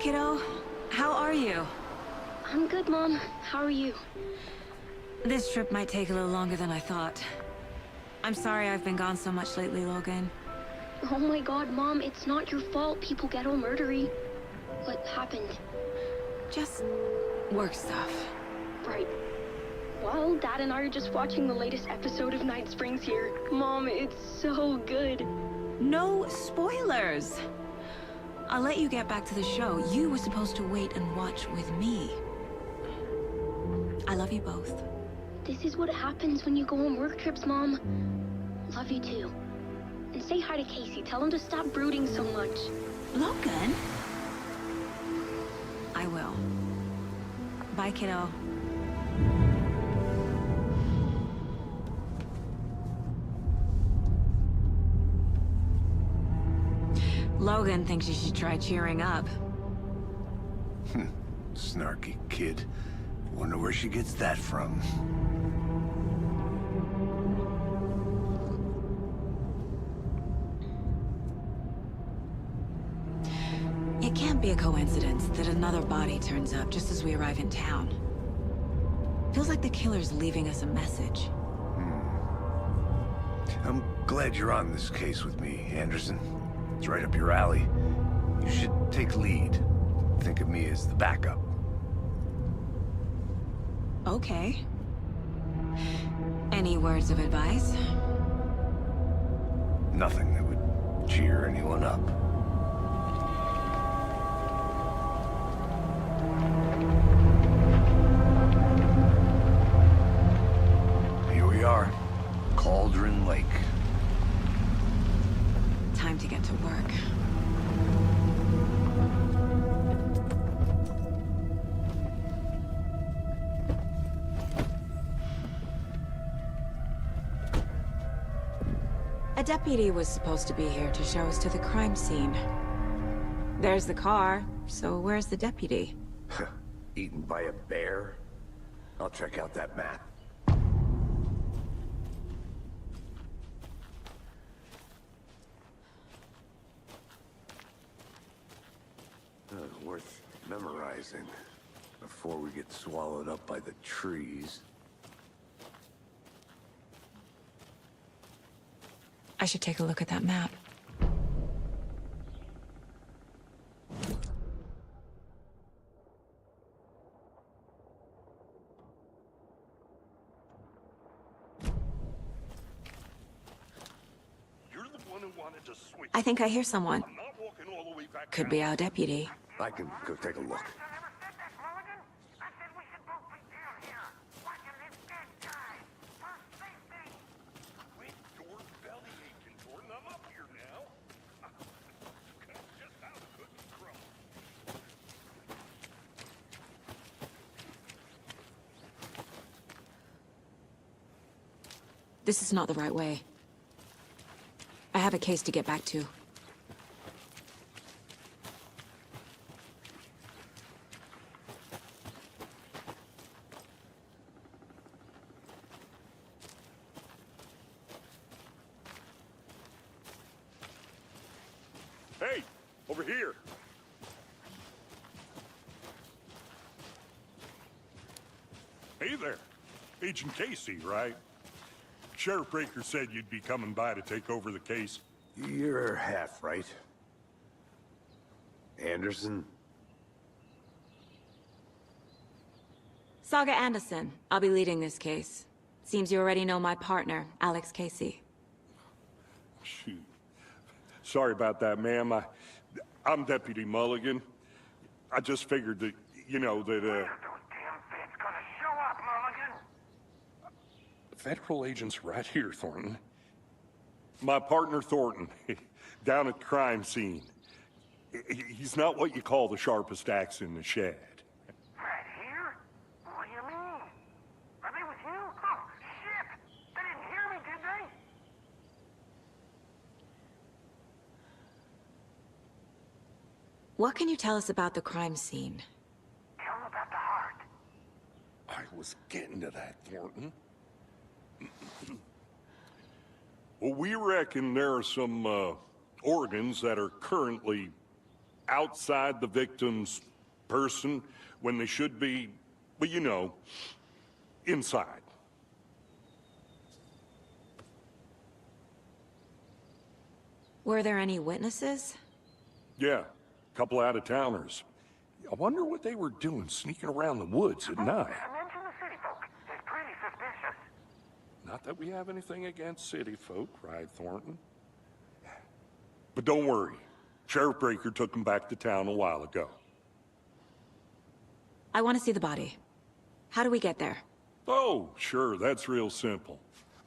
kiddo. How are you? I'm good, Mom. How are you? This trip might take a little longer than I thought. I'm sorry I've been gone so much lately, Logan. Oh my god, Mom, it's not your fault people get all murdery. What happened? Just work stuff. Right. Well, Dad and I are just watching the latest episode of Night Springs here. Mom, it's so good. No spoilers! I'll let you get back to the show. You were supposed to wait and watch with me. I love you both. This is what happens when you go on work trips, Mom. Love you too. And say hi to Casey. Tell him to stop brooding so much. Logan? I will. Bye, kiddo. Logan thinks you should try cheering up. Snarky kid. Wonder where she gets that from. It can't be a coincidence that another body turns up just as we arrive in town. Feels like the killer's leaving us a message. I'm glad you're on this case with me, Anderson. It's right up your alley. You should take lead. Think of me as the backup. Okay. Any words of advice? Nothing that would cheer anyone up. Here we are. Cauldron Lake. Time to get to work. A deputy was supposed to be here to show us to the crime scene. There's the car, so where's the deputy? Eaten by a bear? I'll check out that map. Worth memorizing before we get swallowed up by the trees. I should take a look at that map. You're the one who wanted to switch. I think I hear someone. I'm not walking all the way back Could down. be our deputy. I can go take a look. Quit your belly aching, Jordan. I'm up here now. Just how good and grow. This is not the right way. I have a case to get back to. Hey, over here. Hey there. Agent Casey, right? Sheriff Breaker said you'd be coming by to take over the case. You're half right. Anderson? Saga Anderson. I'll be leading this case. Seems you already know my partner, Alex Casey. Shoot. Sorry about that, ma'am. I'm Deputy Mulligan. I just figured that, you know, that, Those damn feds gonna show up, Mulligan. Federal agent's right here, Thornton. My partner, Thornton, down at the crime scene. He's not what you call the sharpest axe in the shed. Right here? What do you mean? Are they with you? Oh, shit! They didn't hear me, did they? What can you tell us about the crime scene? Tell them about the heart. I was getting to that, Thornton. Well, we reckon there are some organs that are currently outside the victim's person when they should be, well, you know, inside. Were there any witnesses? Yeah, a couple out-of-towners. I wonder what they were doing sneaking around the woods at night. Mention the city folk. It's pretty suspicious. Not that we have anything against city folk, cried Thornton. But don't worry. Sheriff Breaker took them back to town a while ago. I want to see the body. How do we get there? Oh, sure, that's real simple.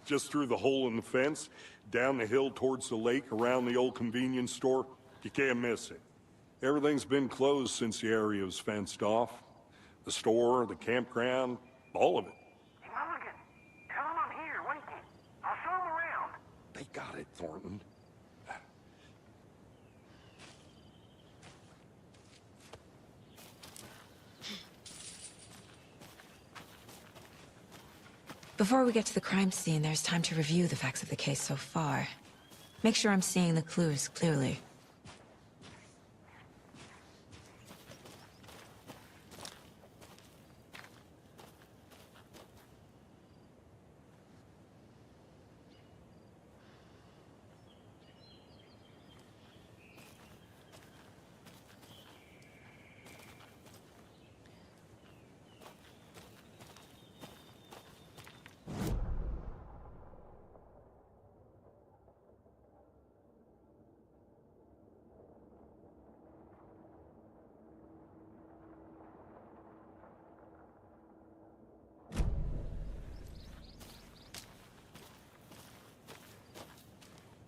Just through the hole in the fence, down the hill towards the lake, around the old convenience store. You can't miss it. Everything's been closed since the area was fenced off. The store, the campground, all of it. Hey, Mulligan, tell him I'm here, waiting. I'll show him around. They got it, Thornton. Before we get to the crime scene, there's time to review the facts of the case so far. Make sure I'm seeing the clues clearly.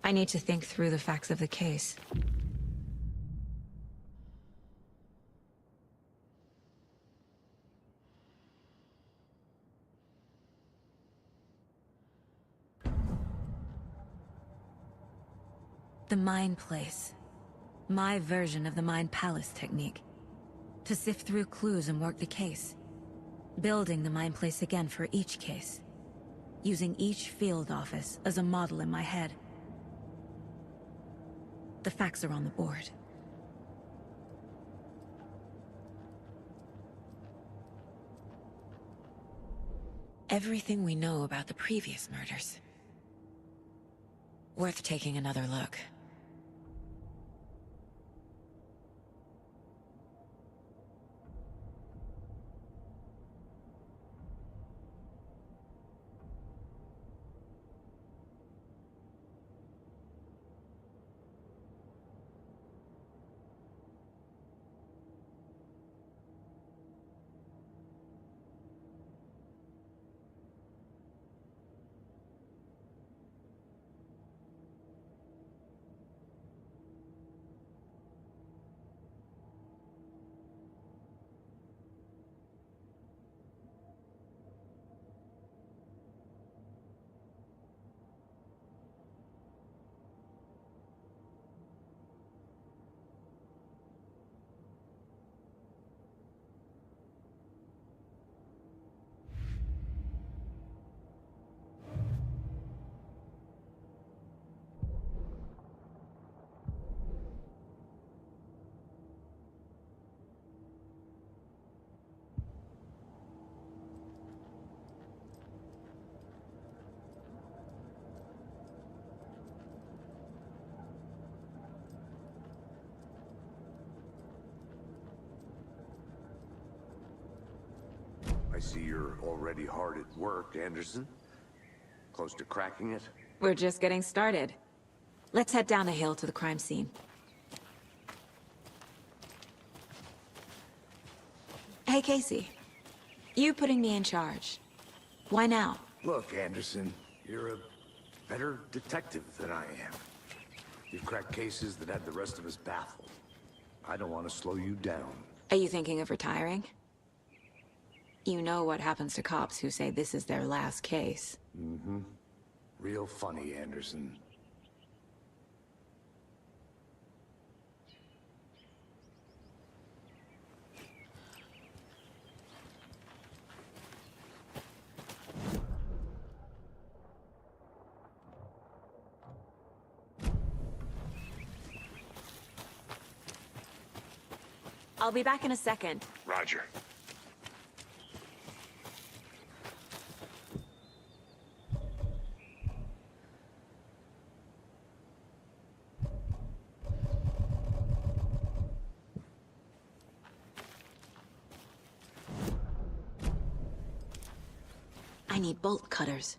I need to think through the facts of the case. The Mind Place. My version of the Mind Palace technique. To sift through clues and work the case. Building the Mind Place again for each case. Using each field office as a model in my head. The facts are on the board. Everything we know about the previous murders. Worth taking another look. I see you're already hard at work, Anderson. Close to cracking it? We're just getting started. Let's head down the hill to the crime scene. Hey, Casey. You putting me in charge. Why now? Look, Anderson, you're a better detective than I am. You've cracked cases that had the rest of us baffled. I don't want to slow you down. Are you thinking of retiring? You know what happens to cops who say this is their last case. Mm-hmm. Real funny, Anderson. I'll be back in a second. Roger. I need bolt cutters.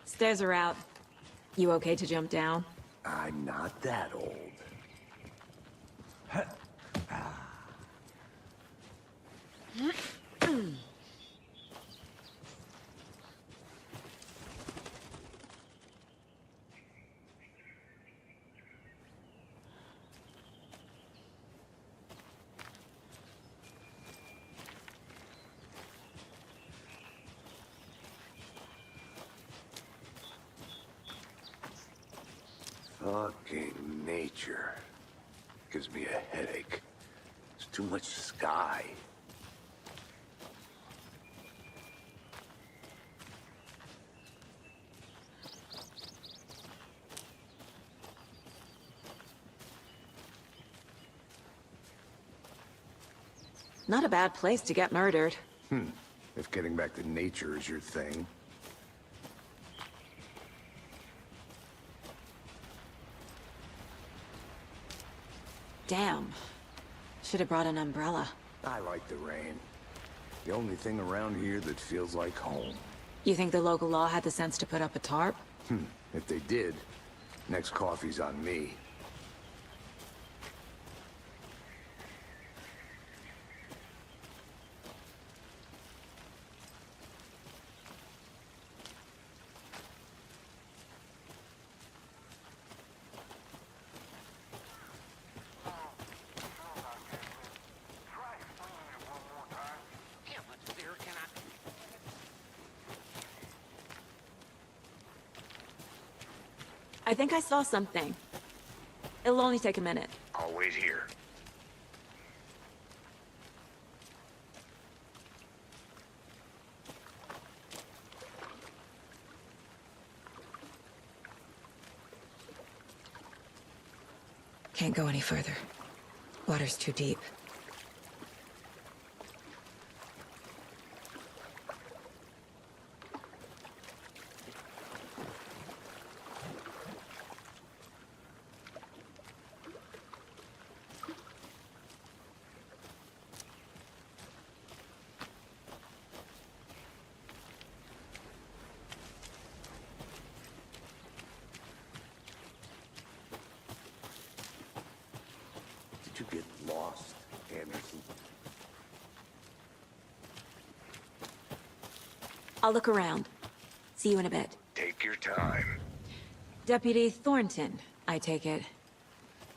Stairs are out. You okay to jump down? I'm not that old. Fucking nature. Gives me a headache. There's too much sky. Not a bad place to get murdered. If getting back to nature is your thing. Damn. Should have brought an umbrella. I like the rain. The only thing around here that feels like home. You think the local law had the sense to put up a tarp? If they did, next coffee's on me. I think I saw something. It'll only take a minute. I'll wait here. Can't go any further. Water's too deep. Did you get lost, Anderson? I'll look around. See you in a bit. Take your time. Deputy Thornton, I take it.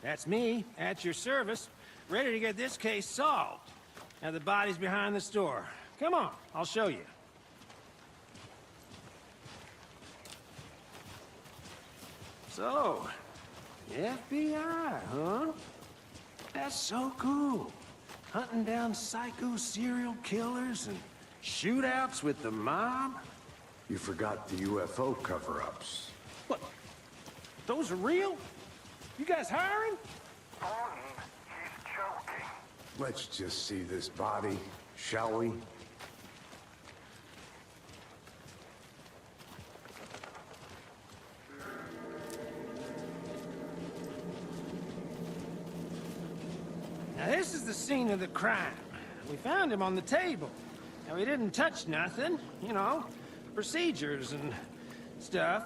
That's me, at your service, ready to get this case solved. Now the body's behind the store. Come on, I'll show you. So, FBI, huh? That's so cool. Hunting down psycho serial killers and shootouts with the mob? You forgot the UFO cover-ups. What? Those are real? You guys hiring? Thornton, he's joking. Let's just see this body, shall we? Now this is the scene of the crime. We found him on the table. Now he didn't touch nothing, you know, procedures and stuff.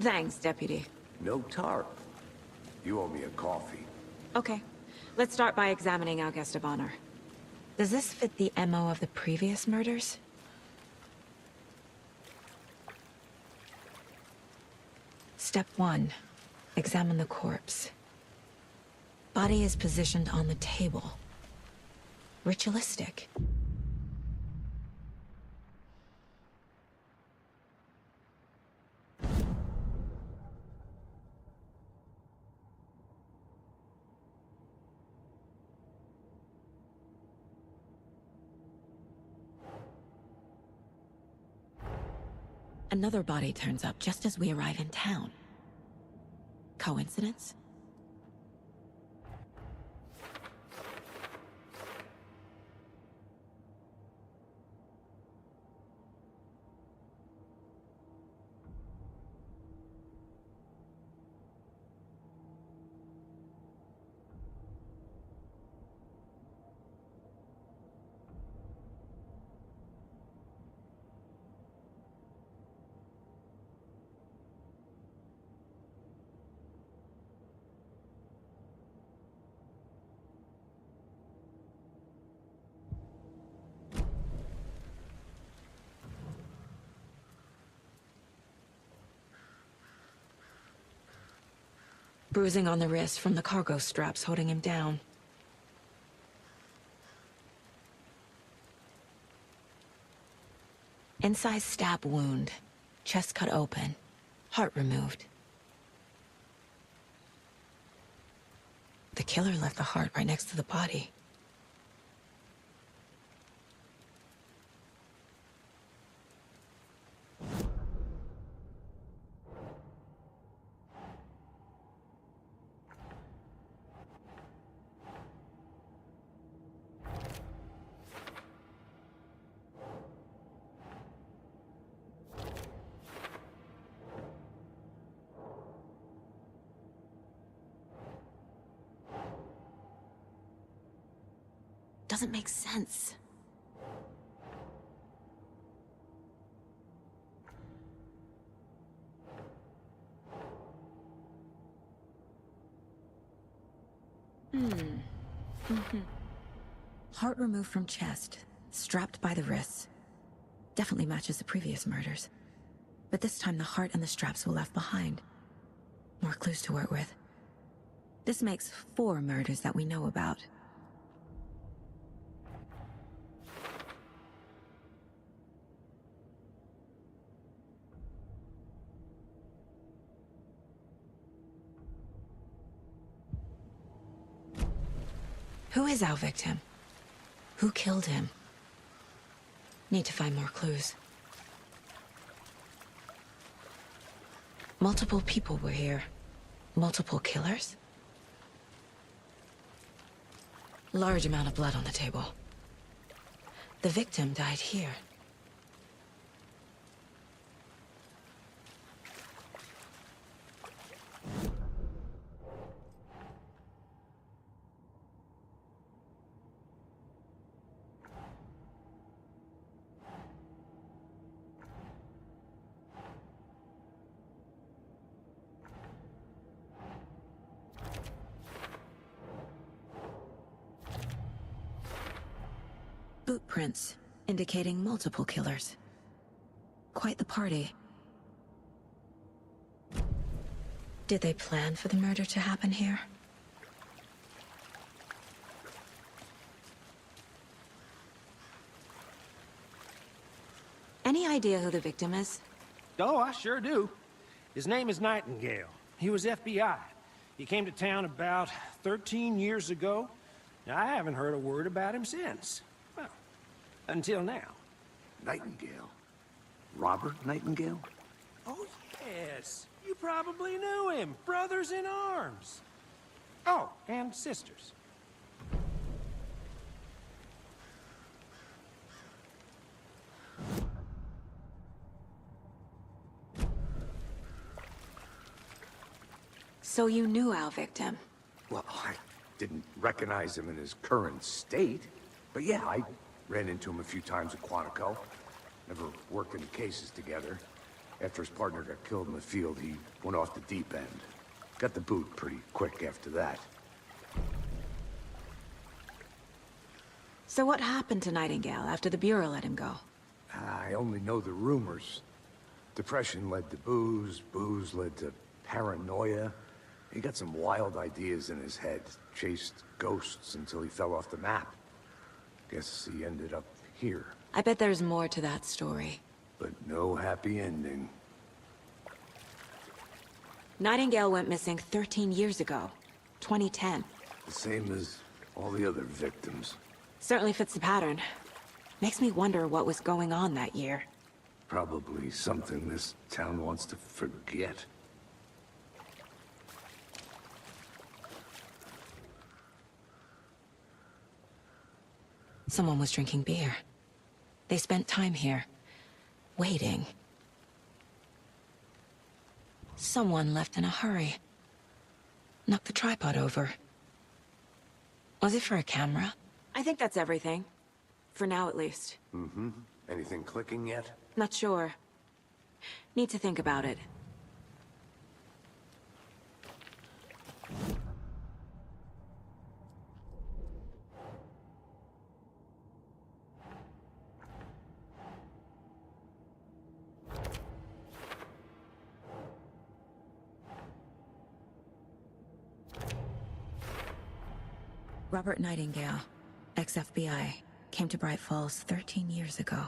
Thanks, Deputy. No tarp. You owe me a coffee. Okay. Let's start by examining our guest of honor. Does this fit the MO of the previous murders? Step 1. Examine the corpse. Body is positioned on the table. Ritualistic. Another body turns up just as we arrive in town. Coincidence? Bruising on the wrist from the cargo straps holding him down. Incised stab wound. Chest cut open. Heart removed. The killer left the heart right next to the body. Doesn't make sense. Heart removed from chest, strapped by the wrists. Definitely matches the previous murders. But this time the heart and the straps were left behind. More clues to work with. This makes 4 murders that we know about. Who is our victim? Who killed him? Need to find more clues. Multiple people were here. Multiple killers? Large amount of blood on the table. The victim died here. Boot prints, indicating multiple killers. Quite the party. Did they plan for the murder to happen here? Any idea who the victim is? Oh, I sure do. His name is Nightingale. He was FBI. He came to town about 13 years ago. Now, I haven't heard a word about him since. Well, until now. Nightingale? Robert Nightingale? Oh, yes. You probably knew him. Brothers in arms. Oh, and sisters. So you knew our victim? Well, I didn't recognize him in his current state. But yeah, I ran into him a few times at Quantico. Never worked any cases together. After his partner got killed in the field, he went off the deep end. Got the boot pretty quick after that. So what happened to Nightingale after the Bureau let him go? I only know the rumors. Depression led to booze, booze led to paranoia. He got some wild ideas in his head. Chased ghosts until he fell off the map. Guess he ended up here. I bet there's more to that story. But no happy ending. Nightingale went missing 13 years ago. 2010. The same as all the other victims. Certainly fits the pattern. Makes me wonder what was going on that year. Probably something this town wants to forget. Someone was drinking beer. They spent time here, waiting. Someone left in a hurry. Knocked the tripod over. Was it for a camera? I think that's everything. For now, at least. Mm-hmm. Anything clicking yet? Not sure. Need to think about it. Robert Nightingale, ex-FBI, came to Bright Falls 13 years ago.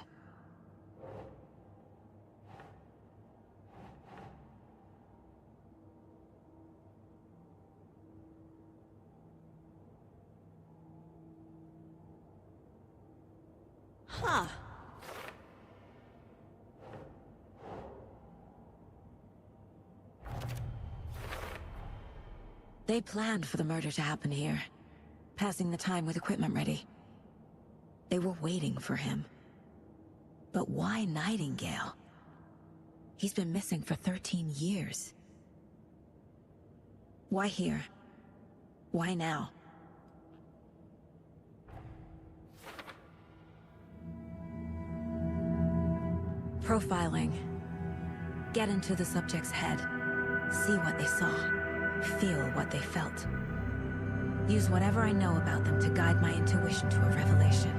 Huh. They planned for the murder to happen here. Passing the time with equipment ready. They were waiting for him. But why Nightingale? He's been missing for 13 years. Why here? Why now? Profiling. Get into the subject's head. See what they saw. Feel what they felt. Use whatever I know about them to guide my intuition to a revelation.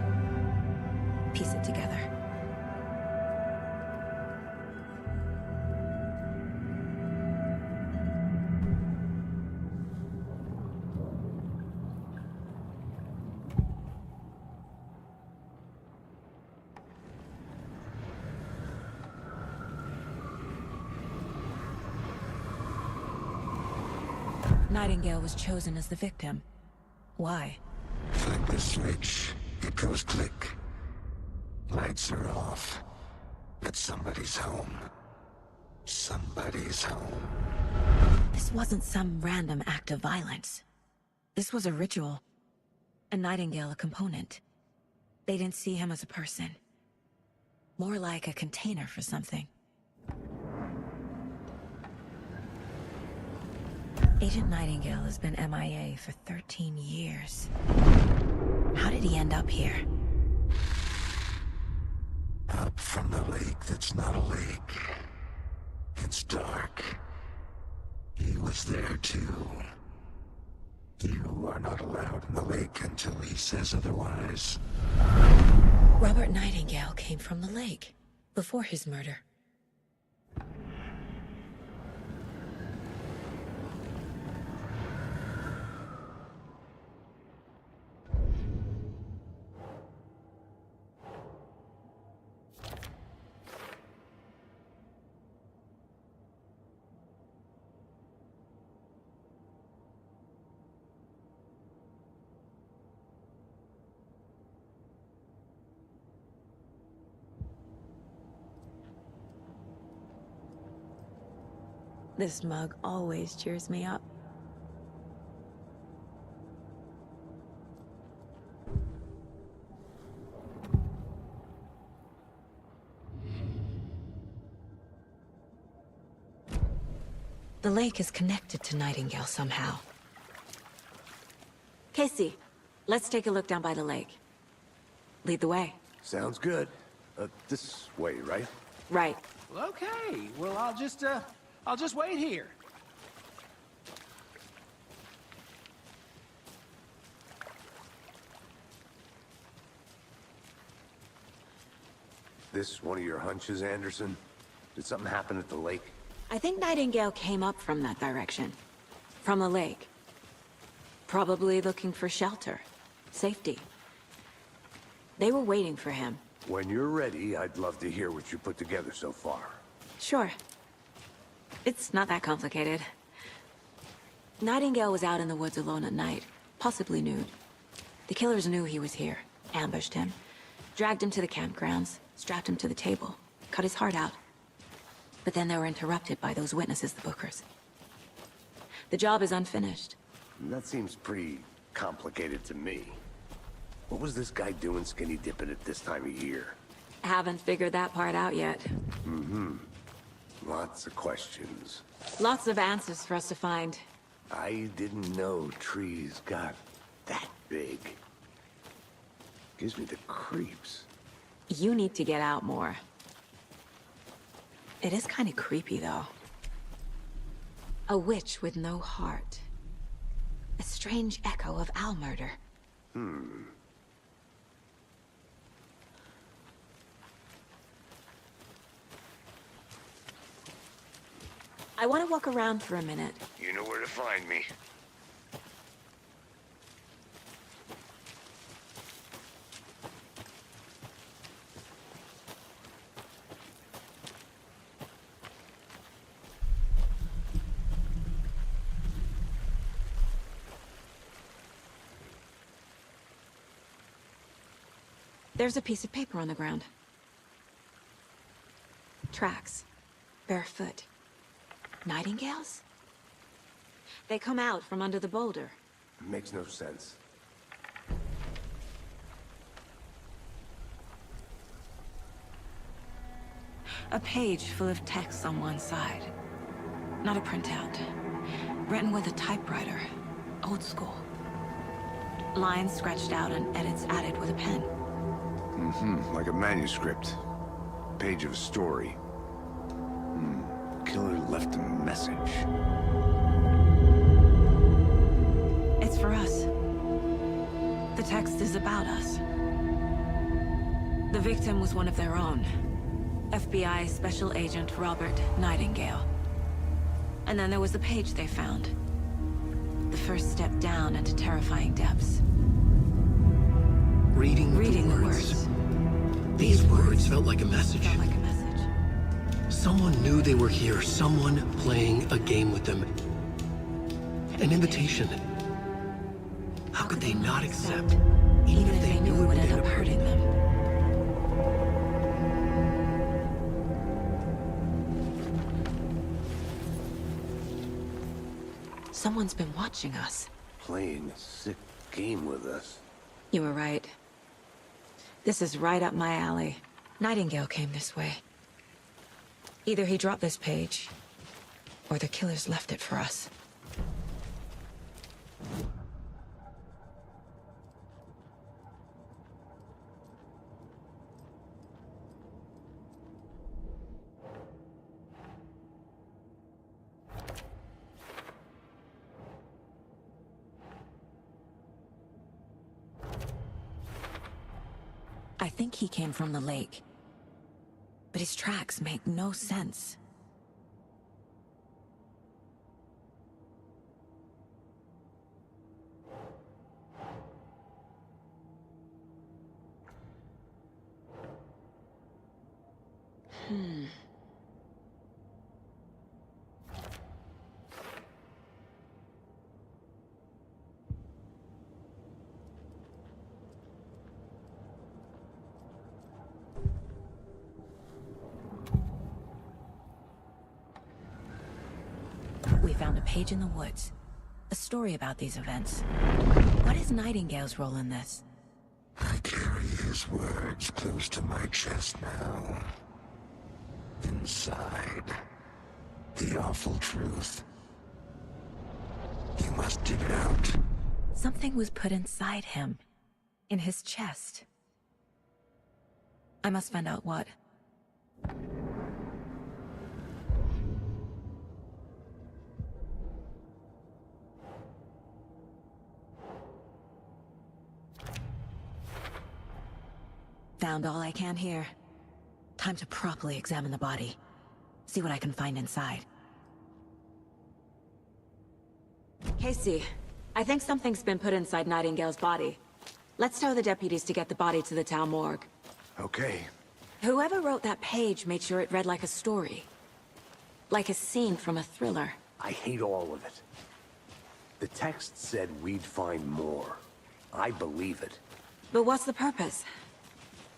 Piece it together. Nightingale was chosen as the victim. Why? Flip the switch. It goes click. Lights are off. But somebody's home. Somebody's home. This wasn't some random act of violence. This was a ritual. And Nightingale a component. They didn't see him as a person. More like a container for something. Agent Nightingale has been MIA for 13 years. How did he end up here? Up from the lake that's not a lake. It's dark. He was there too. You are not allowed in the lake until he says otherwise. Robert Nightingale came from the lake, before his murder. This mug always cheers me up. The lake is connected to Nightingale somehow. Casey, let's take a look down by the lake. Lead the way. Sounds good. This way, right? Right. Well, okay. Well, I'll just wait here. This one of your hunches, Anderson? Did something happen at the lake? I think Nightingale came up from that direction. From the lake. Probably looking for shelter. Safety. They were waiting for him. When you're ready, I'd love to hear what you put together so far. Sure. It's not that complicated. Nightingale was out in the woods alone at night, possibly nude. The killers knew he was here, ambushed him, dragged him to the campgrounds, strapped him to the table, cut his heart out. But then they were interrupted by those witnesses, the Bookers. The job is unfinished. That seems pretty complicated to me. What was this guy doing skinny dipping at this time of year? Haven't figured that part out yet. Lots of questions. Lots of answers for us to find. I didn't know trees got that big. Gives me the creeps. You need to get out more. It is kind of creepy, though. A witch with no heart. A strange echo of owl murder. I want to walk around for a minute. You know where to find me. There's a piece of paper on the ground. Tracks. Barefoot. Nightingales? They come out from under the boulder. Makes no sense. A page full of text on one side. Not a printout. Written with a typewriter. Old school. Lines scratched out and edits added with a pen. Like a manuscript. Page of a story. Killer left a message. It's for us. The text is about us. The victim was one of their own. FBI Special Agent Robert Nightingale. And then there was the page they found. The first step down into terrifying depths. Reading the words. These words felt like a message. Felt like a message. Someone knew they were here, someone playing a game with them. An invitation. How could they not accept, even if they knew it would end up hurting them? Someone's been watching us. Playing a sick game with us. You were right. This is right up my alley. Nightingale came this way. Either he dropped this page, or the killers left it for us. I think he came from the lake. But his tracks make no sense. We found a page in the woods. A story about these events. What is Nightingale's role in this? I carry his words close to my chest now. Inside, the awful truth. You must dig it out. Something was put inside him. In his chest. I must find out what. Found all I can here. Time to properly examine the body. See what I can find inside. Casey, I think something's been put inside Nightingale's body. Let's tell the deputies to get the body to the town morgue. Okay. Whoever wrote that page made sure it read like a story. Like a scene from a thriller. I hate all of it. The text said we'd find more. I believe it. But what's the purpose?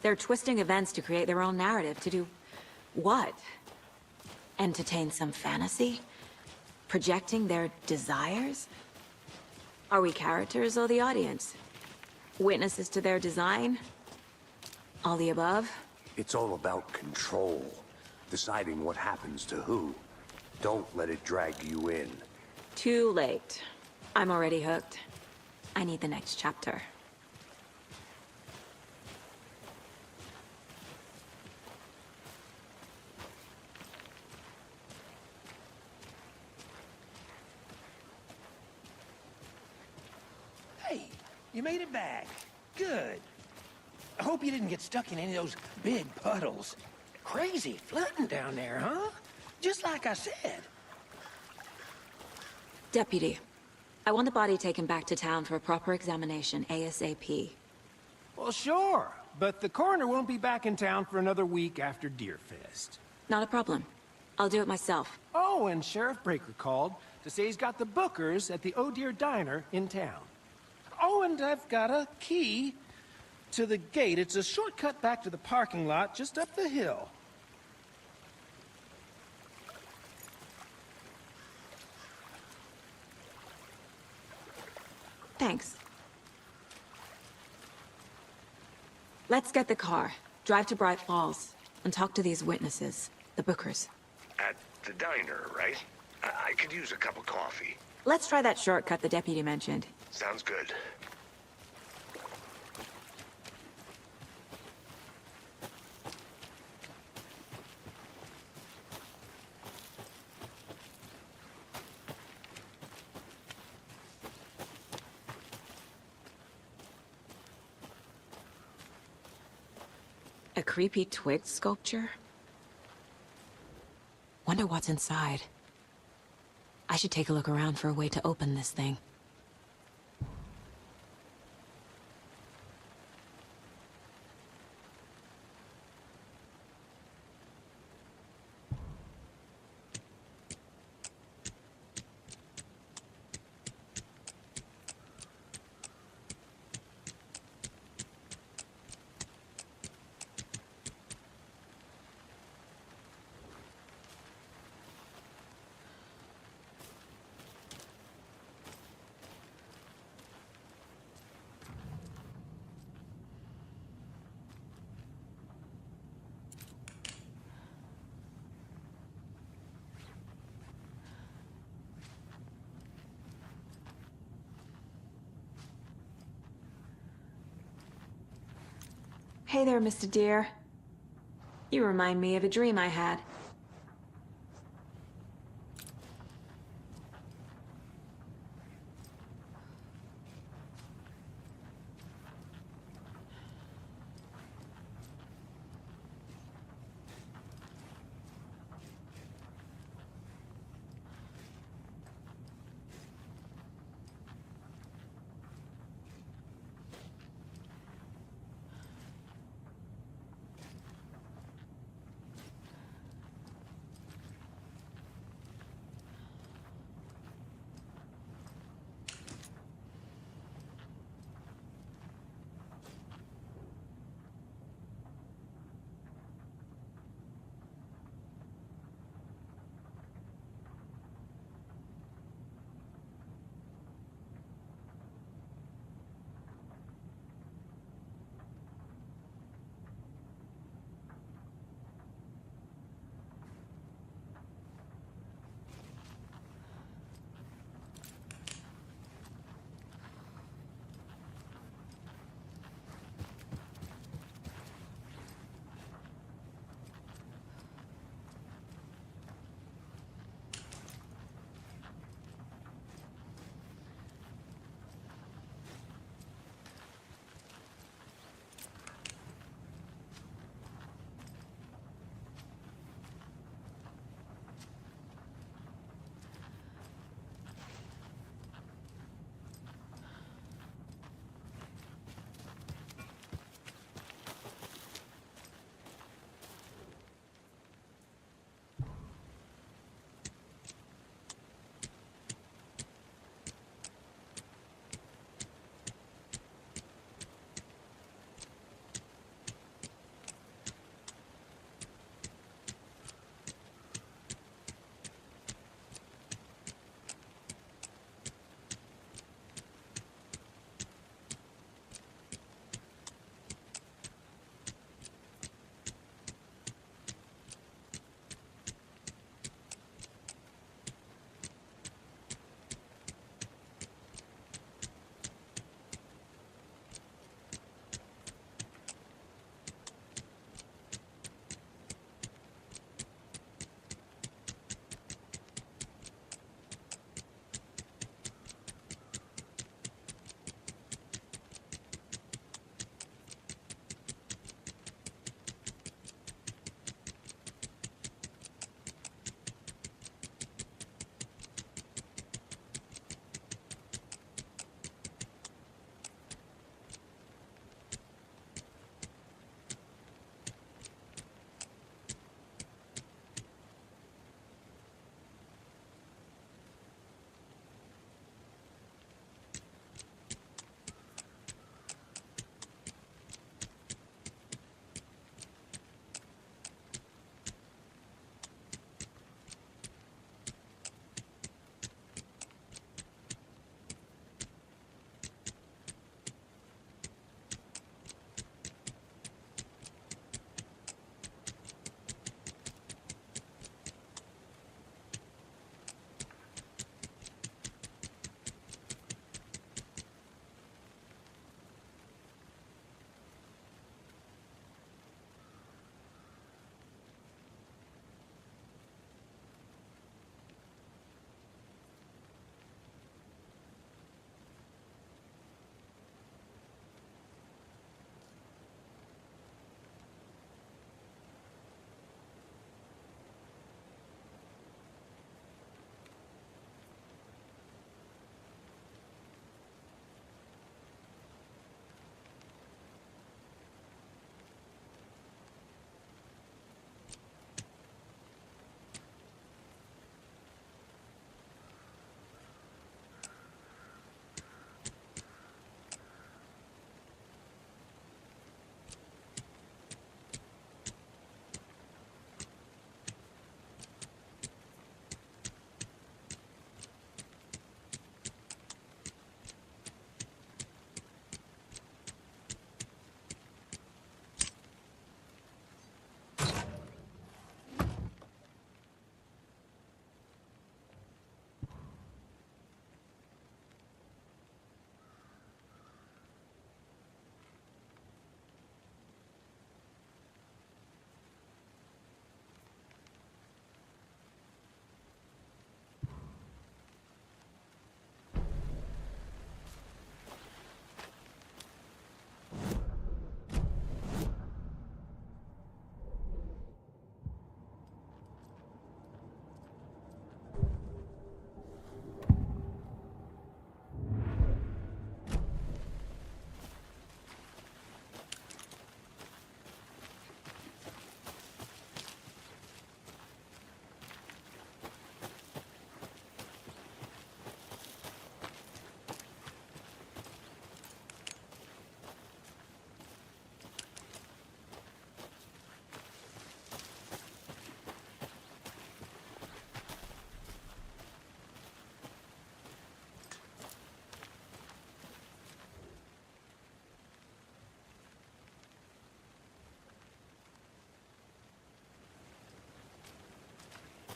They're twisting events to create their own narrative. To do what? Entertain some fantasy? Projecting their desires? Are we characters or the audience? Witnesses to their design? All the above? It's all about control. Deciding what happens to who. Don't let it drag you in. Too late. I'm already hooked. I need the next chapter. Hey, you made it back. Good. I hope you didn't get stuck in any of those big puddles. Crazy flooding down there, huh? Just like I said. Deputy, I want the body taken back to town for a proper examination, ASAP. Well, sure. But the coroner won't be back in town for another week after Deerfest. Not a problem. I'll do it myself. Oh, and Sheriff Breaker called to say he's got the Bookers at the Oh Deer Diner in town. Oh, and I've got a key to the gate. It's a shortcut back to the parking lot just up the hill. Thanks. Let's get the car, drive to Bright Falls, and talk to these witnesses, the Bookers. At the diner, right? I could use a cup of coffee. Let's try that shortcut the deputy mentioned. Sounds good. A creepy twig sculpture? Wonder what's inside. I should take a look around for a way to open this thing. Hey there, Mr. Deer. You remind me of a dream I had.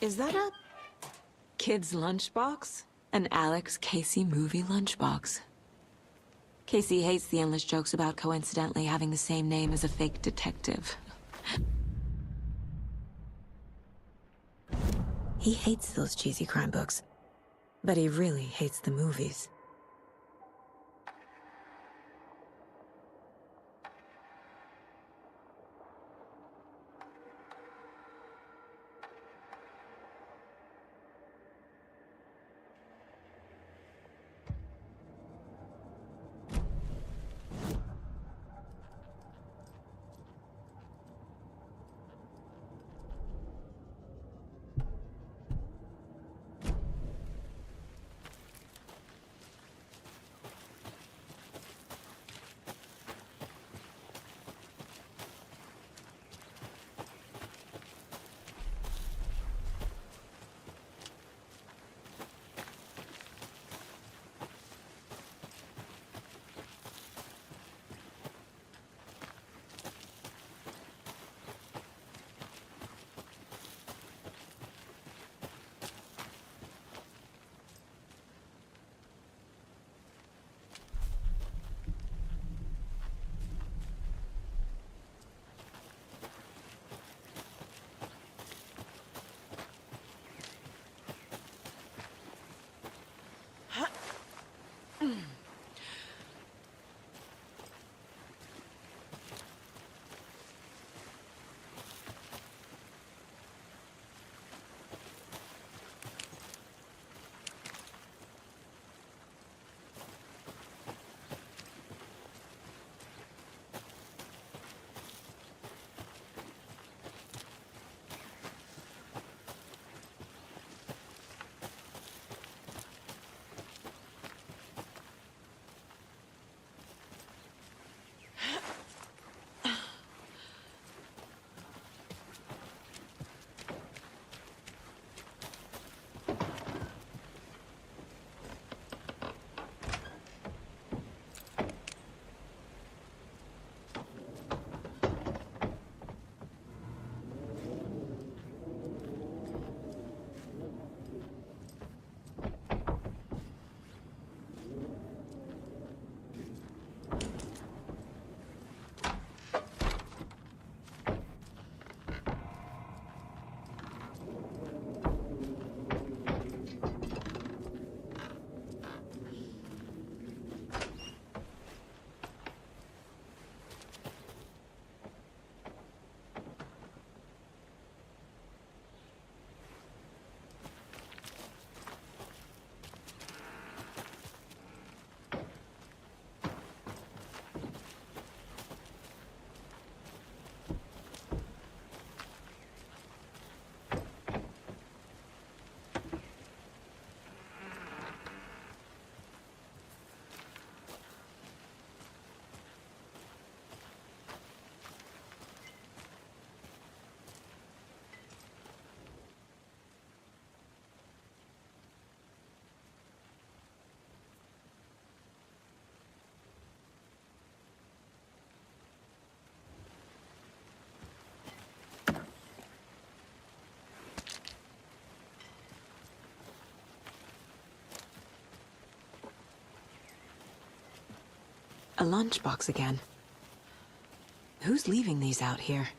Is that a kid's lunchbox? An Alex Casey movie lunchbox. Casey hates the endless jokes about coincidentally having the same name as a fake detective. He hates those cheesy crime books, but he really hates the movies. A lunchbox again. Who's leaving these out here?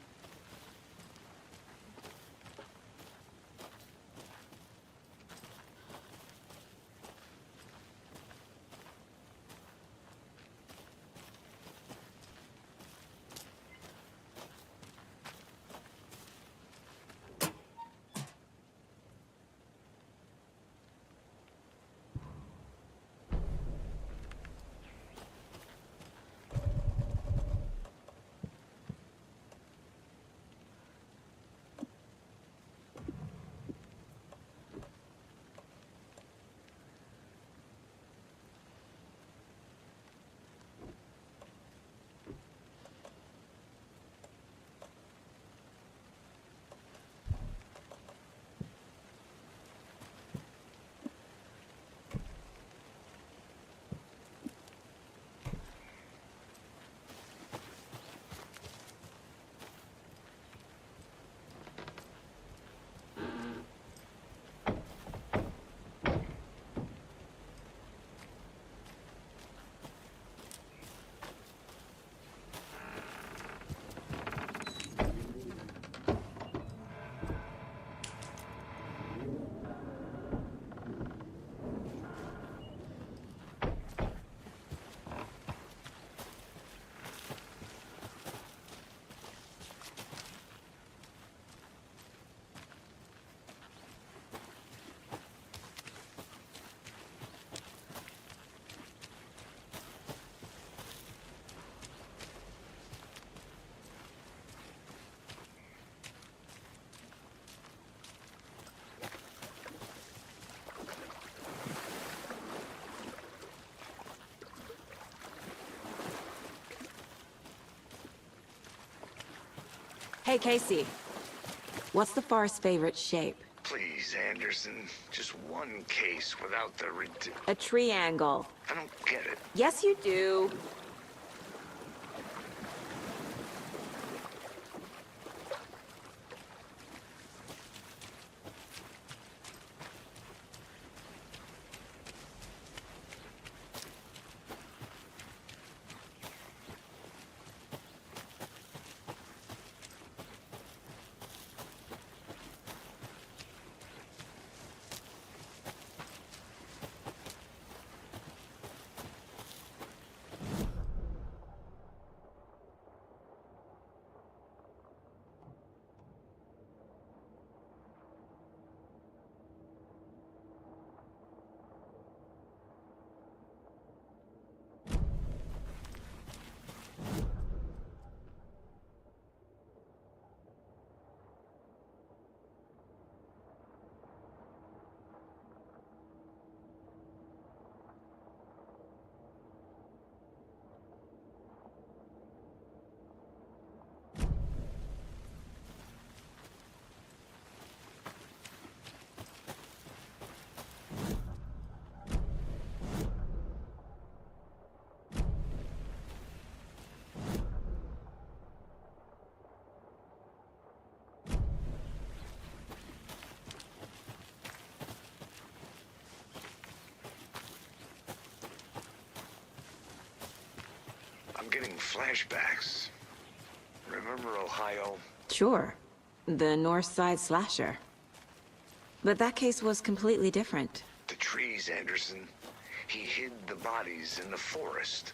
Hey, Casey. What's the Forest's favorite shape? Please, Anderson. Just one case without the A triangle. I don't get it. Yes, you do. I'm getting flashbacks. Remember Ohio? Sure. The North Side slasher. But that case was completely different. The trees, Anderson. He hid the bodies in the forest.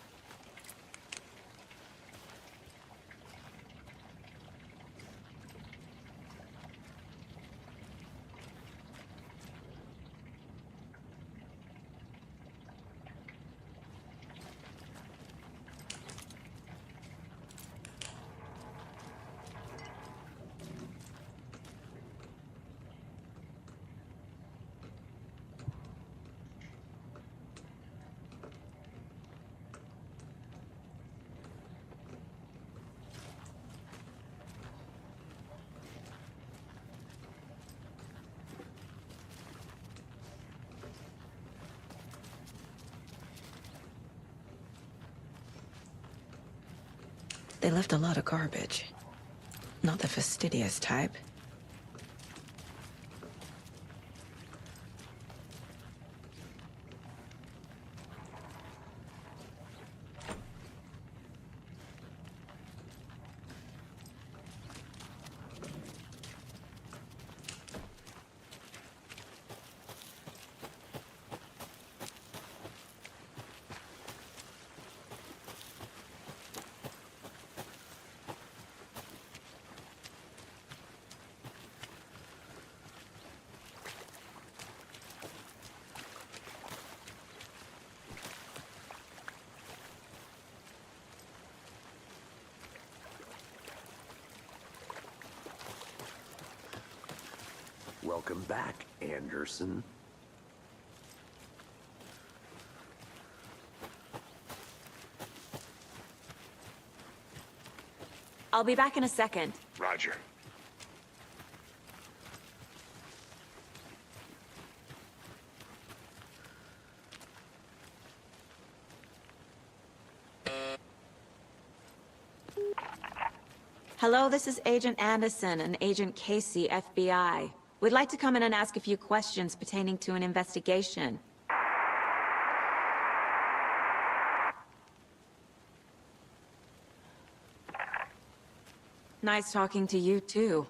They left a lot of garbage. Not the fastidious type. Welcome back, Anderson. I'll be back in a second. Roger. Hello, this is Agent Anderson and Agent Casey, FBI. We'd like to come in and ask a few questions pertaining to an investigation. Nice talking to you, too.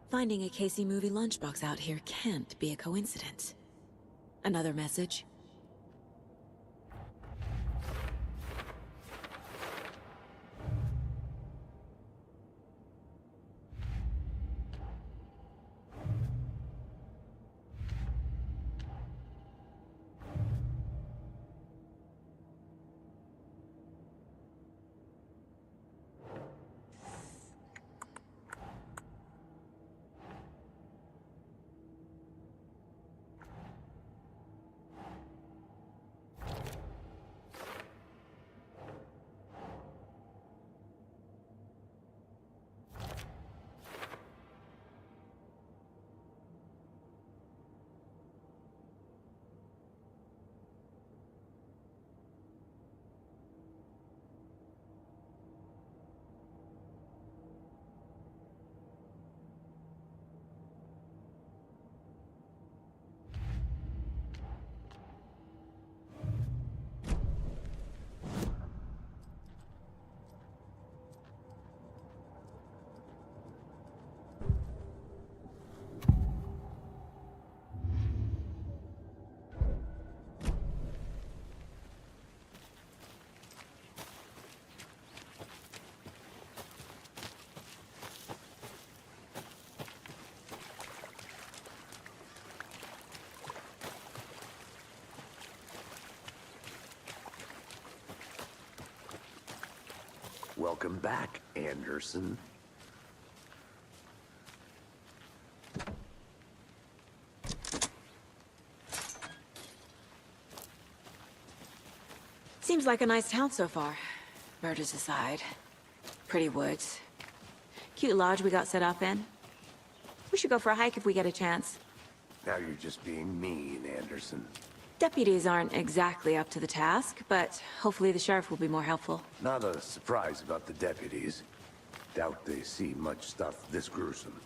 Finding a Casey movie lunchbox out here can't be a coincidence. Another message? Welcome back, Anderson. Seems like a nice town so far. Murders aside. Pretty woods. Cute lodge we got set up in. We should go for a hike if we get a chance. Now you're just being mean, Anderson. Deputies aren't exactly up to the task, but hopefully the sheriff will be more helpful. Not a surprise about the deputies. Doubt they see much stuff this gruesome.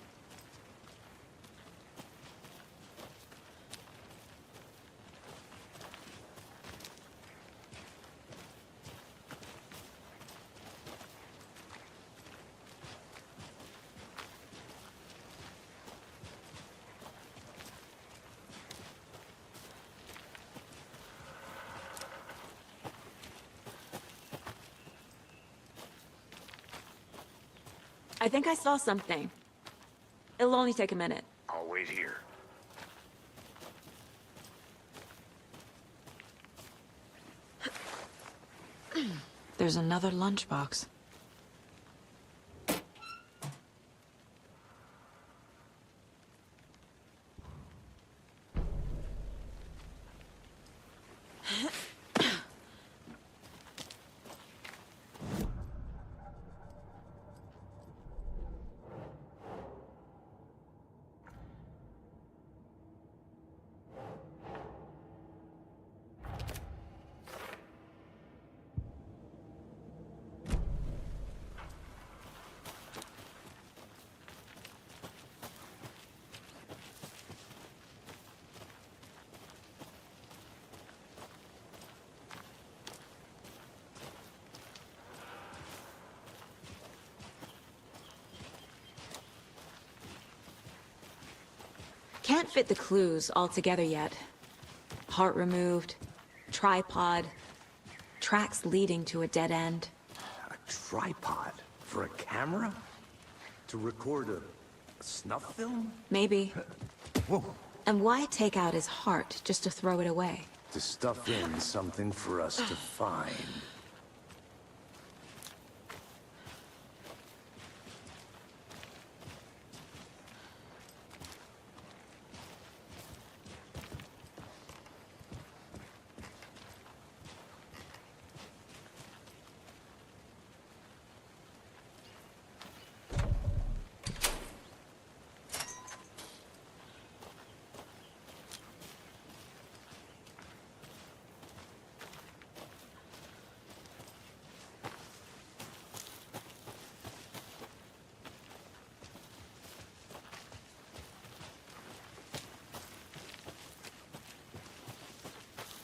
I think I saw something. It'll only take a minute. I'll wait here. There's another lunchbox. Can't fit the clues all together yet. Heart removed, tripod, tracks leading to a dead end. A tripod? For a camera? To record a snuff film? Maybe. Whoa. And why take out his heart just to throw it away? To stuff in something for us to find.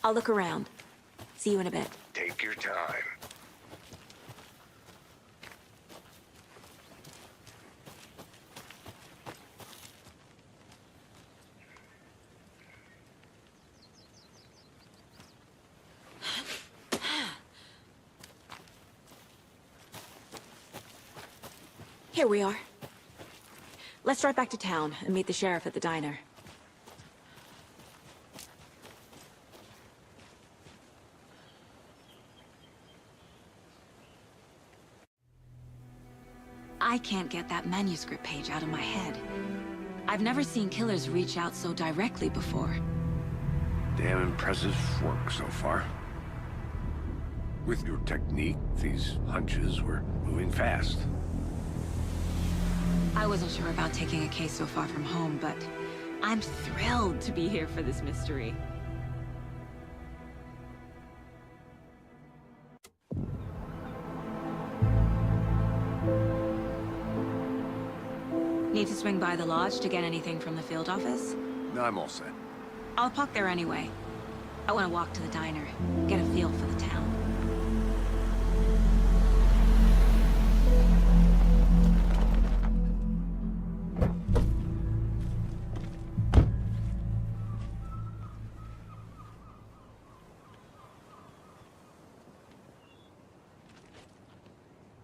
I'll look around. See you in a bit. Take your time. Here we are. Let's drive back to town and meet the sheriff at the diner. I can't get that manuscript page out of my head. I've never seen killers reach out so directly before. Damn impressive work so far. With your technique, these hunches were moving fast. I wasn't sure about taking a case so far from home, but I'm thrilled to be here for this mystery. Need to swing by the lodge to get anything from the field office? No, I'm all set. I'll park there anyway. I want to walk to the diner, get a feel for the town.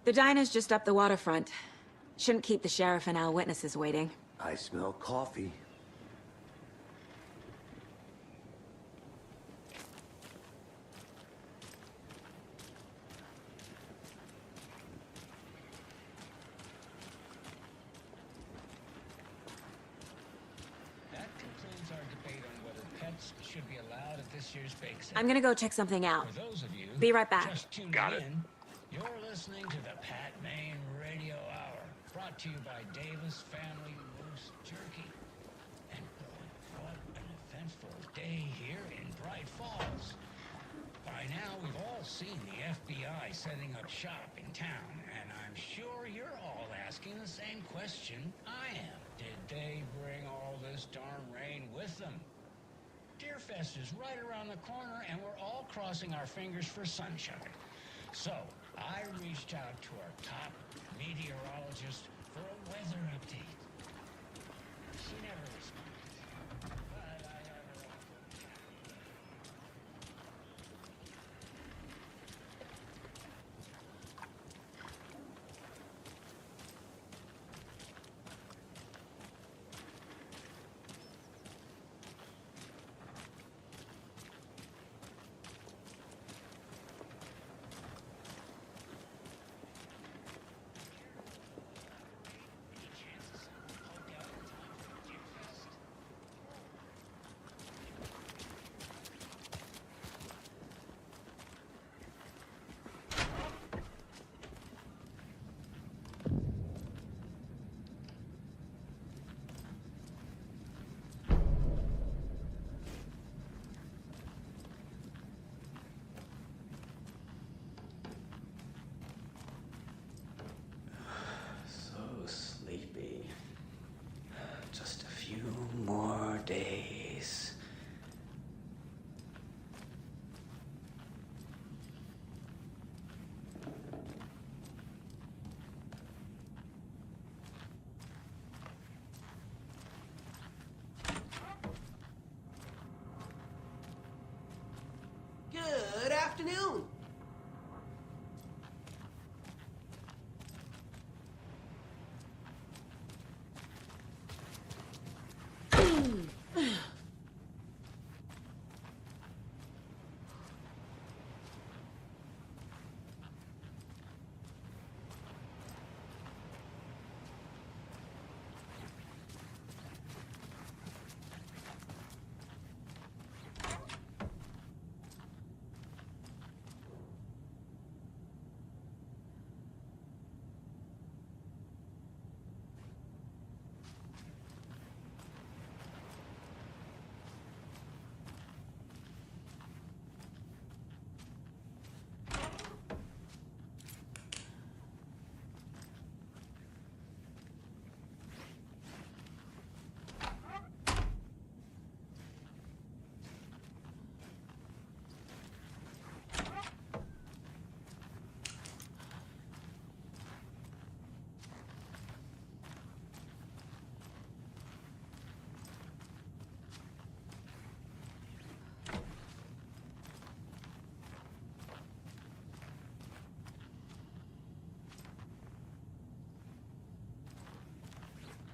The diner's just up the waterfront. Shouldn't keep the sheriff and our witnesses waiting. I smell coffee. That concludes our debate on whether pets should be allowed at this year's bake sale. I'm gonna go check something out. For those of you Be right back. just tuning in, you're listening to the Pat Maine Radio Hour, brought to you by Davis Family Moose Jerky. And boy, what an eventful day here in Bright Falls. By now, we've all seen the FBI setting up shop in town, and I'm sure you're all asking the same question I am. Did they bring all this darn rain with them? Deerfest is right around the corner, and we're all crossing our fingers for sunshine. So, I reached out to our top meteorologist for a weather update. She never responded, but I have her on phone chat.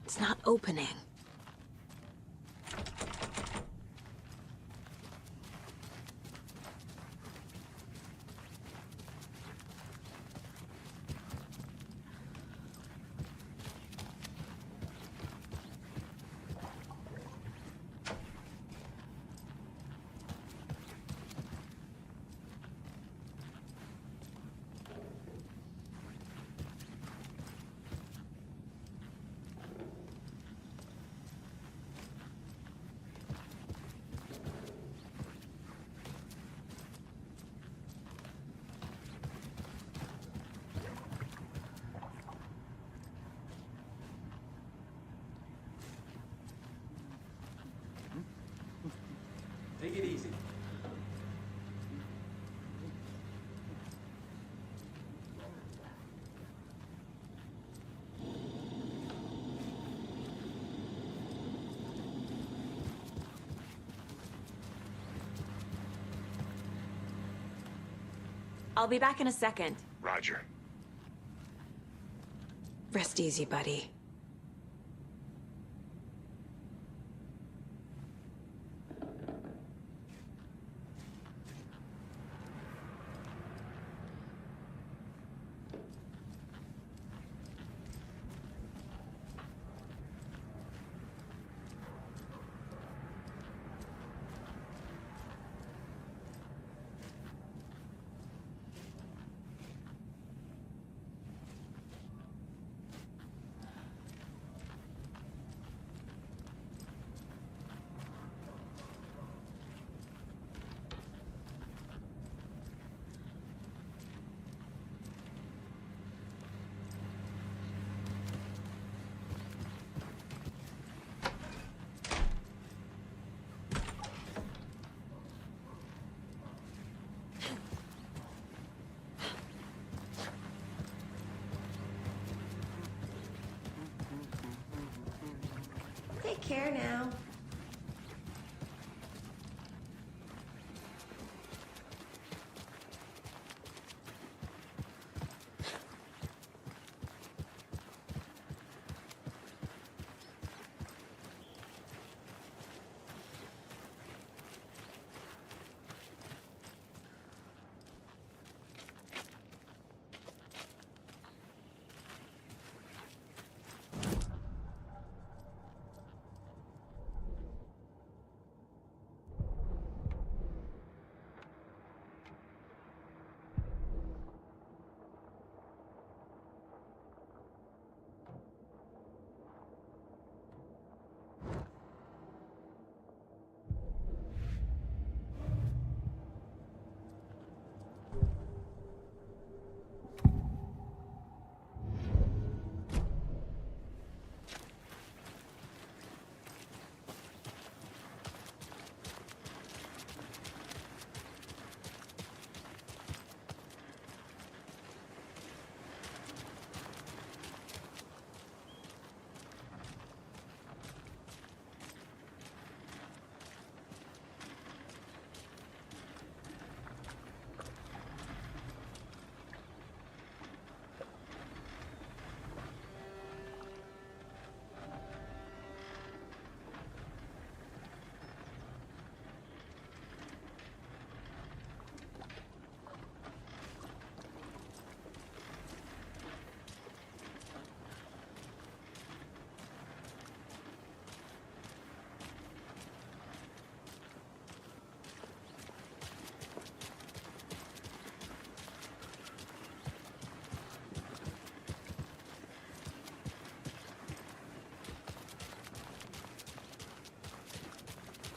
It's not opening. Take it easy. I'll be back in a second. Roger. Rest easy, buddy. Take care now.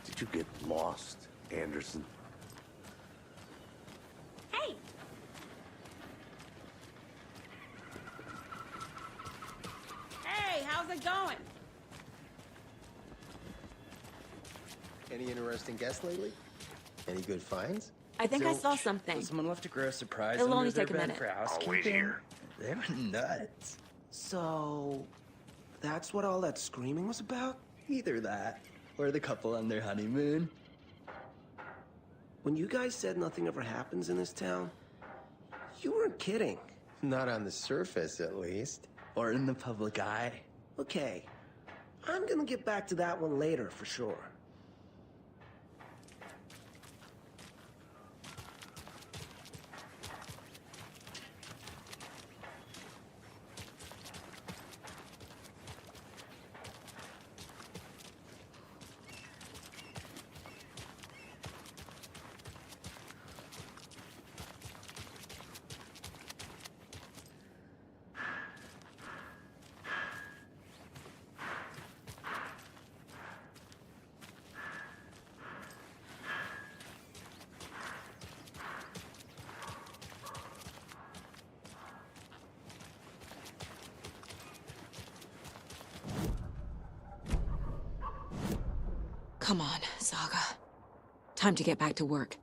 Did you get lost, Anderson? Hey! Hey, how's it going? Any interesting guests lately? Any good finds? I think I saw something. Someone left a gross surprise It'll under only their take a bed minute. for housekeeping. Always here. They were nuts. So, that's what all that screaming was about? Either that, or the couple on their honeymoon. When you guys said nothing ever happens in this town, you weren't kidding. Not on the surface, at least. Or in the public eye. Okay, I'm gonna get back to that one later, for sure. Come on, Saga. Time to get back to work.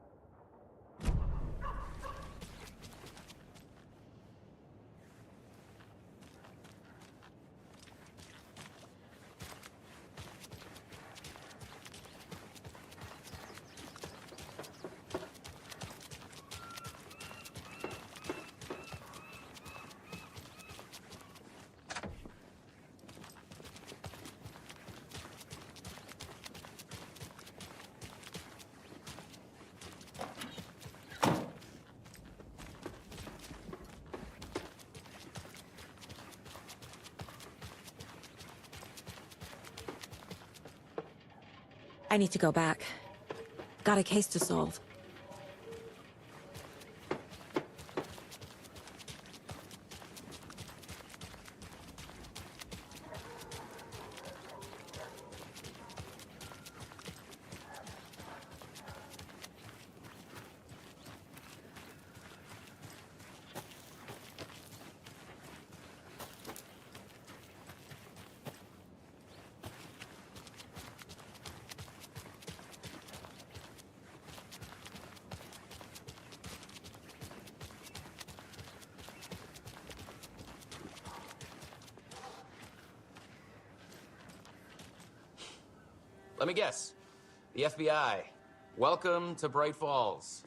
I need to go back. Got a case to solve. Let me guess. The FBI. Welcome to Bright Falls.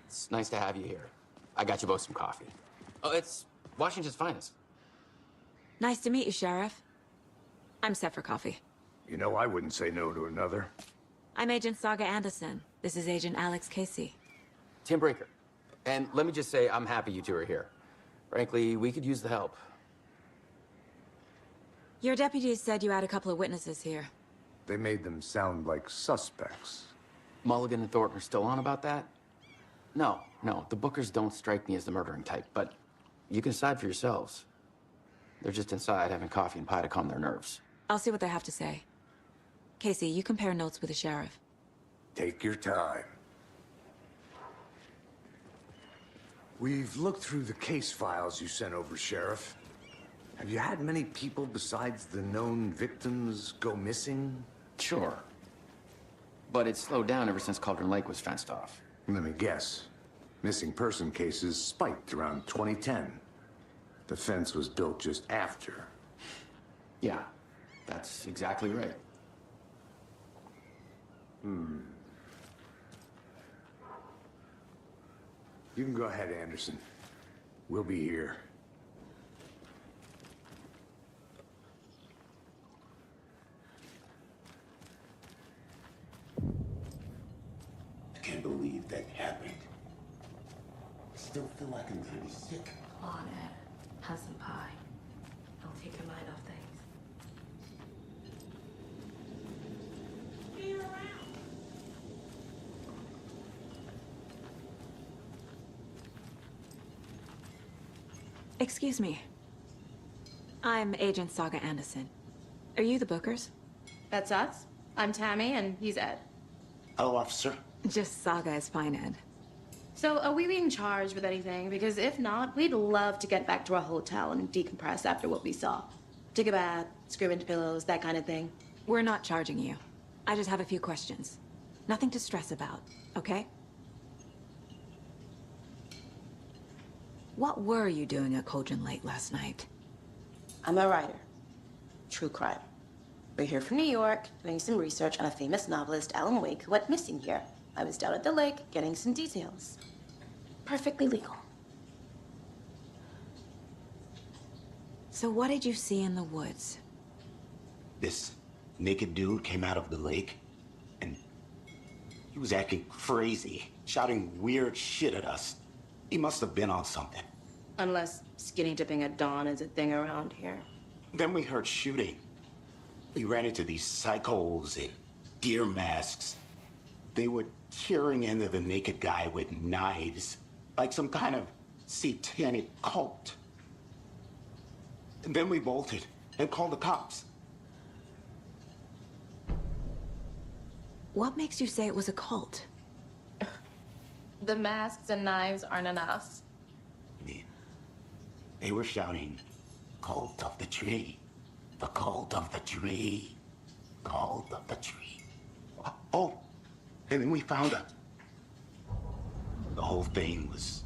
It's nice to have you here. I got you both some coffee. Oh, it's Washington's finest. Nice to meet you, Sheriff. I'm set for coffee. You know, I wouldn't say no to another. I'm Agent Saga Anderson. This is Agent Alex Casey. Tim Breaker. And let me just say, I'm happy you two are here. Frankly, we could use the help. Your deputies said you had a couple of witnesses here. They made them sound like suspects. Mulligan and Thornton are still on about that? No, the Bookers don't strike me as the murdering type, but you can decide for yourselves. They're just inside having coffee and pie to calm their nerves. I'll see what they have to say. Casey, you compare notes with the sheriff. Take your time. We've looked through the case files you sent over, Sheriff. Have you had many people besides the known victims go missing? Sure. But it's slowed down ever since Cauldron Lake was fenced off. Let me guess. Missing person cases spiked around 2010. The fence was built just after. Yeah, that's exactly right. You can go ahead, Anderson. We'll be here. I can't believe that happened. I still feel like I'm gonna be sick. Come on, Ed. Have some pie. It'll take your mind off things. Excuse me. I'm Agent Saga Anderson. Are you the Bookers? That's us. I'm Tammy, and he's Ed. Hello, officer. Just Saga is fine, Ed. So, are we being charged with anything? Because if not, we'd love to get back to our hotel and decompress after what we saw. Take a bath, scream into pillows, that kind of thing. We're not charging you. I just have a few questions. Nothing to stress about, okay? What were you doing at Cauldron Lake last night? I'm a writer. True crime. We're here from New York, doing some research on a famous novelist, Alan Wake, who went missing here. I was down at the lake, getting some details. Perfectly legal. So what did you see in the woods? This naked dude came out of the lake, and he was acting crazy, shouting weird shit at us. He must have been on something. Unless skinny dipping at dawn is a thing around here. Then we heard shooting. We ran into these psychos in deer masks. They were tearing into the naked guy with knives, like some kind of satanic cult. And then we bolted and called the cops. What makes you say it was a cult? The masks and knives aren't enough. They were shouting, "Cult of the tree, the cult of the tree, cult of the tree." Oh, and then we found her. The whole thing was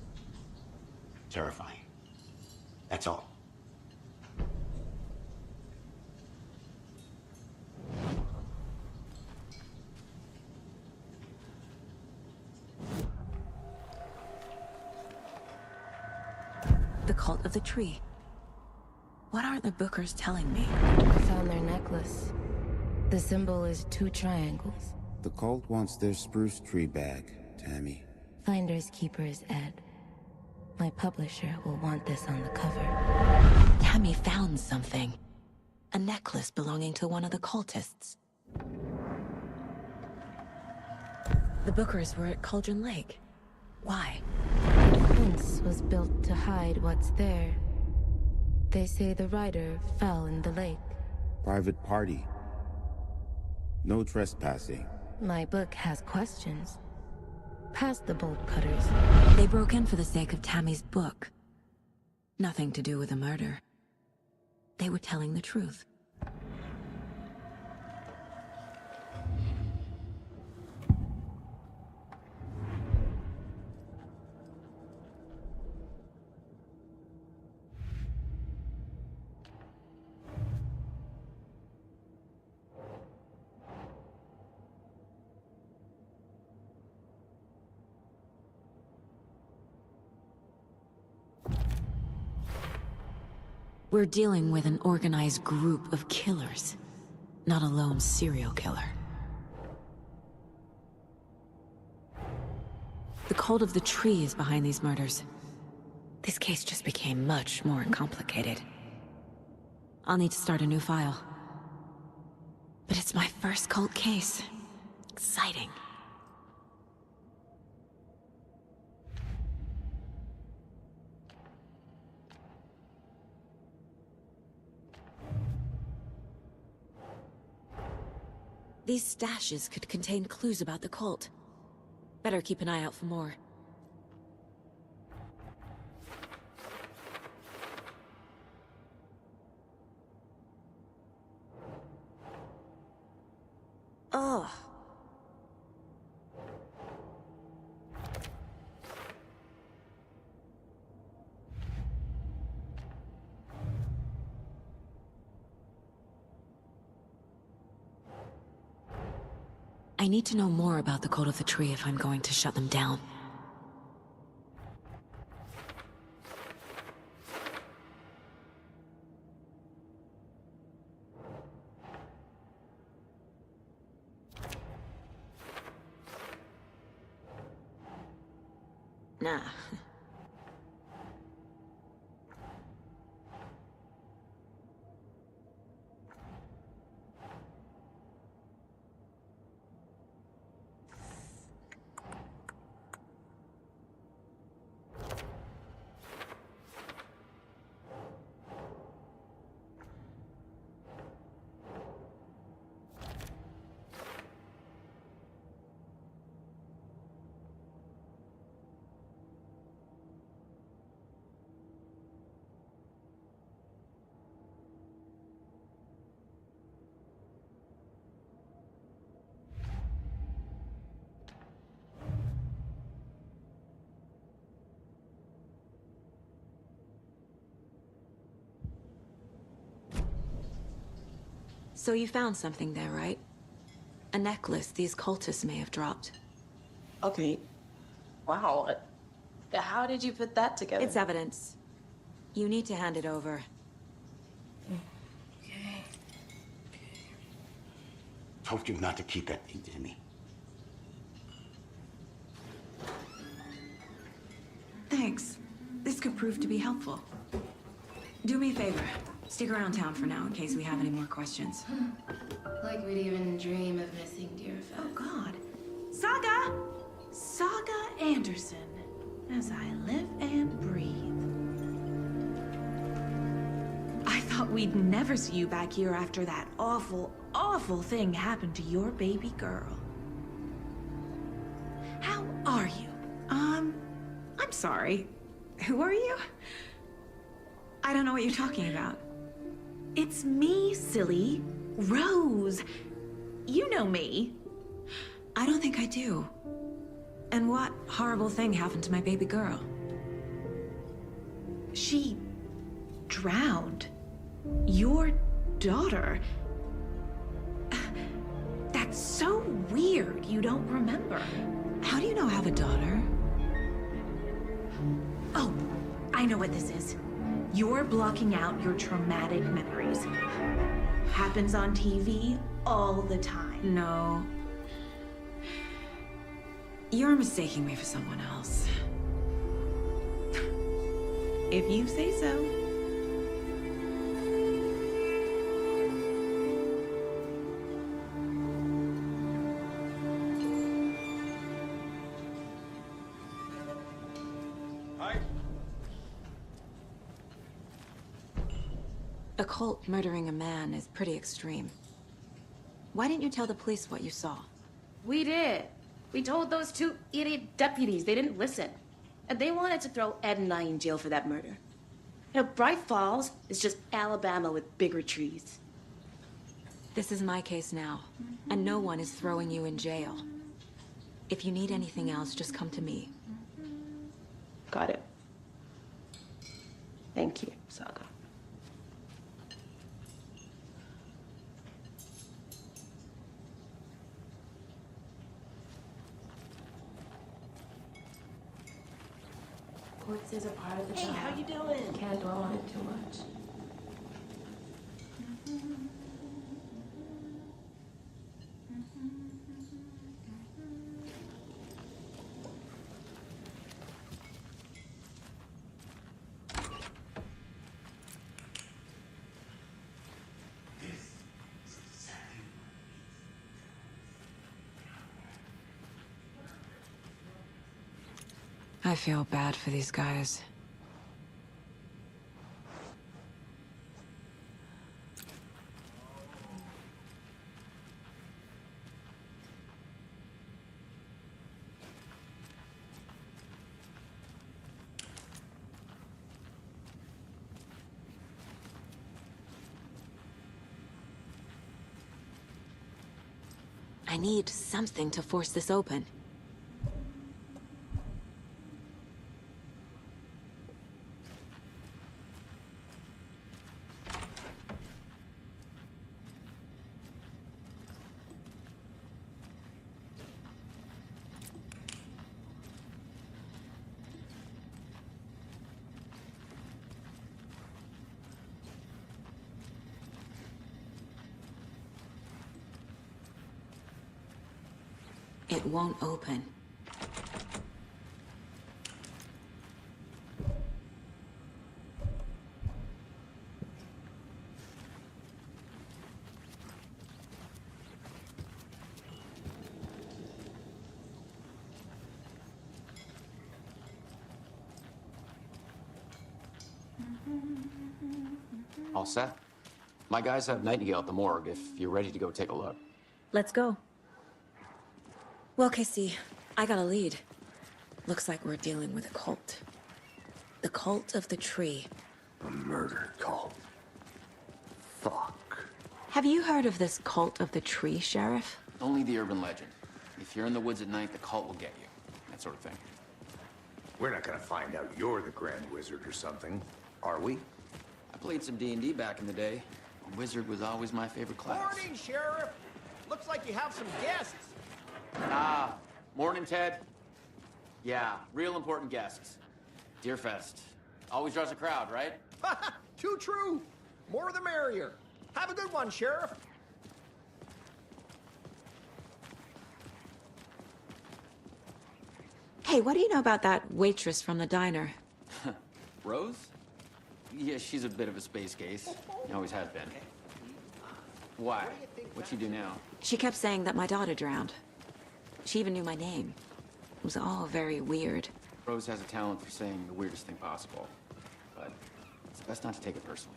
terrifying. That's all. The cult of the tree. What aren't the Bookers telling me? Found their necklace. The symbol is 2 triangles. The cult wants their spruce tree back, Tammy. Finders keepers, Ed. My publisher will want this on the cover. Tammy found something. A necklace belonging to one of the cultists. The Bookers were at Cauldron Lake. Why? The fence was built to hide what's there. They say the rider fell in the lake. Private party. No trespassing. My book has questions. Past the bolt cutters. They broke in for the sake of Tammy's book. Nothing to do with a murder. They were telling the truth. We're dealing with an organized group of killers, not a lone serial killer. The cult of the tree is behind these murders. This case just became much more complicated. I'll need to start a new file. But it's my first cult case. Exciting. These stashes could contain clues about the cult. Better keep an eye out for more. Ugh. I need to know more about the Cult of the Tree if I'm going to shut them down. Nah. So you found something there, right? A necklace these cultists may have dropped. Okay. Wow. How did you put that together? It's evidence. You need to hand it over. Okay. told you not to keep that thing to me. Thanks. This could prove to be helpful. Do me a favor. Stick around town for now in case we have any more questions. Like we'd even dream of missing Deerfest. Oh, God. Saga! Saga Anderson. As I live and breathe. I thought we'd never see you back here after that awful, awful thing happened to your baby girl. How are you? I'm sorry. Who are you? I don't know what you're talking about. It's me, silly. Rose. You know me. I don't think I do. And what horrible thing happened to my baby girl? She drowned. Your daughter. That's so weird you don't remember. How do you know I have a daughter? Oh, I know what this is. You're blocking out your traumatic memories. Happens on TV all the time. No. You're mistaking me for someone else. If you say so. A cult murdering a man is pretty extreme. Why didn't you tell the police what you saw? We did. We told those two idiot deputies. They didn't listen. And they wanted to throw Ed and I in jail for that murder. You know, Bright Falls is just Alabama with bigger trees. This is my case now, and no one is throwing you in jail. If you need anything else, just come to me. Got it. Thank you, Saga. Sports is a part of the Hey, job. how you doing? Can't dwell on it too much. I feel bad for these guys. I need something to force this open. It won't open. All set? My guys have Nightingale at the morgue if you're ready to go take a look. Let's go. Well, Casey, I got a lead. Looks like we're dealing with a cult. The Cult of the Tree. A murder cult. Fuck. Have you heard of this Cult of the Tree, Sheriff? Only the urban legend. If you're in the woods at night, the cult will get you. That sort of thing. We're not gonna find out you're the Grand Wizard or something, are we? I played some D&D back in the day. Wizard was always my favorite class. Morning, Sheriff. Looks like you have some guests. Ah, morning, Ted. Yeah, real important guests. Deerfest. Always draws a crowd, right? Too true. More the merrier. Have a good one, Sheriff. Hey, what do you know about that waitress from the diner? Rose? Yeah, she's a bit of a space case. Always has been. Why? What'd she do now? She kept saying that my daughter drowned. She even knew my name. It was all very weird. Rose has a talent for saying the weirdest thing possible. But it's best not to take it personally.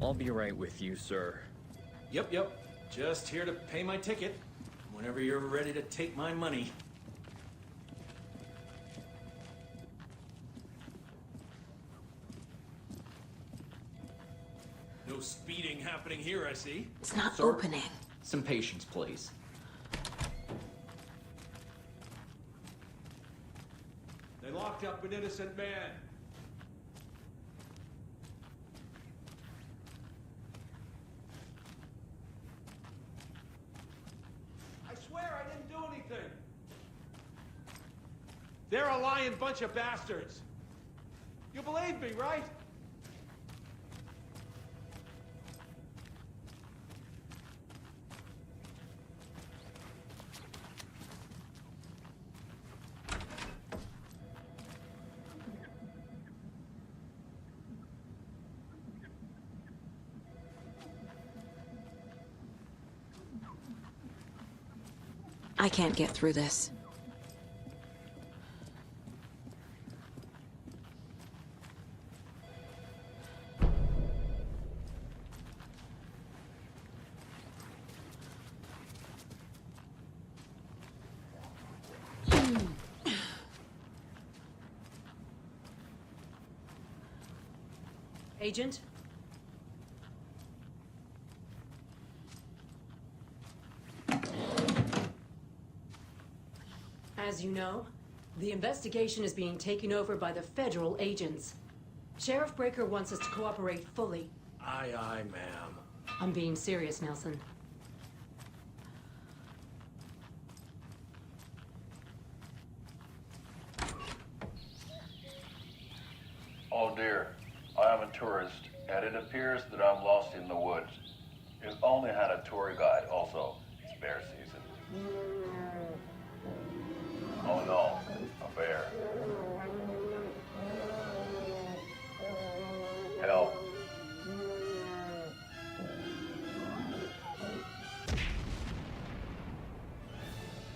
I'll be right with you, sir. Yep. Just here to pay my ticket. Whenever you're ready to take my money. No speeding happening here, I see. It's not Sir, opening. Some patience, please. They locked up an innocent man. I swear I didn't do anything. They're a lying bunch of bastards. You believe me, right? I can't get through this. Agent? As you know, the investigation is being taken over by the federal agents. Sheriff Breaker wants us to cooperate fully. Aye, ma'am. I'm being serious, Nelson. Oh dear, I am a tourist, and it appears that I'm lost in the woods. You've only had a tour guide also. It's bear season. Oh no, a bear. Help.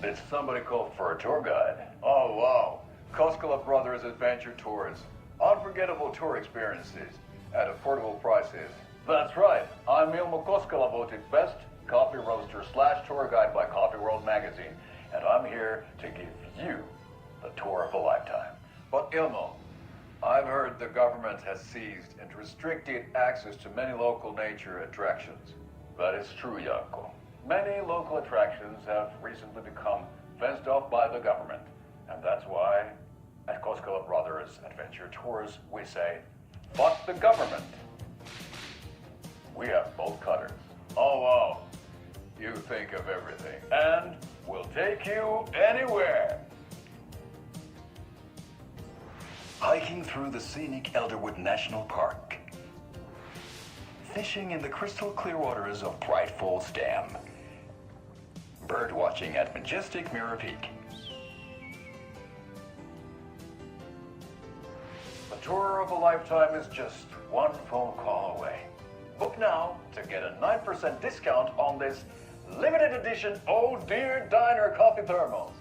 Did somebody call for a tour guide? Oh wow, Koskela Brothers Adventure Tours. Unforgettable tour experiences at affordable prices. That's right, I'm Ilmo Koskela, voted best coffee roaster / tour guide by Coffee World magazine, and I'm here to give you the tour of a lifetime. But Ilmo, I've heard the government has seized and restricted access to many local nature attractions. That is true, Janko. Many local attractions have recently become fenced off by the government, and that's why at Koskela Brothers Adventure Tours, we say, fuck the government. We have bolt cutters. Oh, wow. You think of everything. And we'll take you anywhere. Hiking through the scenic Elderwood National Park. Fishing in the crystal clear waters of Bright Falls Dam. Bird watching at majestic Mirror Peak. A tour of a lifetime is just one phone call away. Book now to get a 9% discount on this limited edition Oh Dear Diner coffee thermos.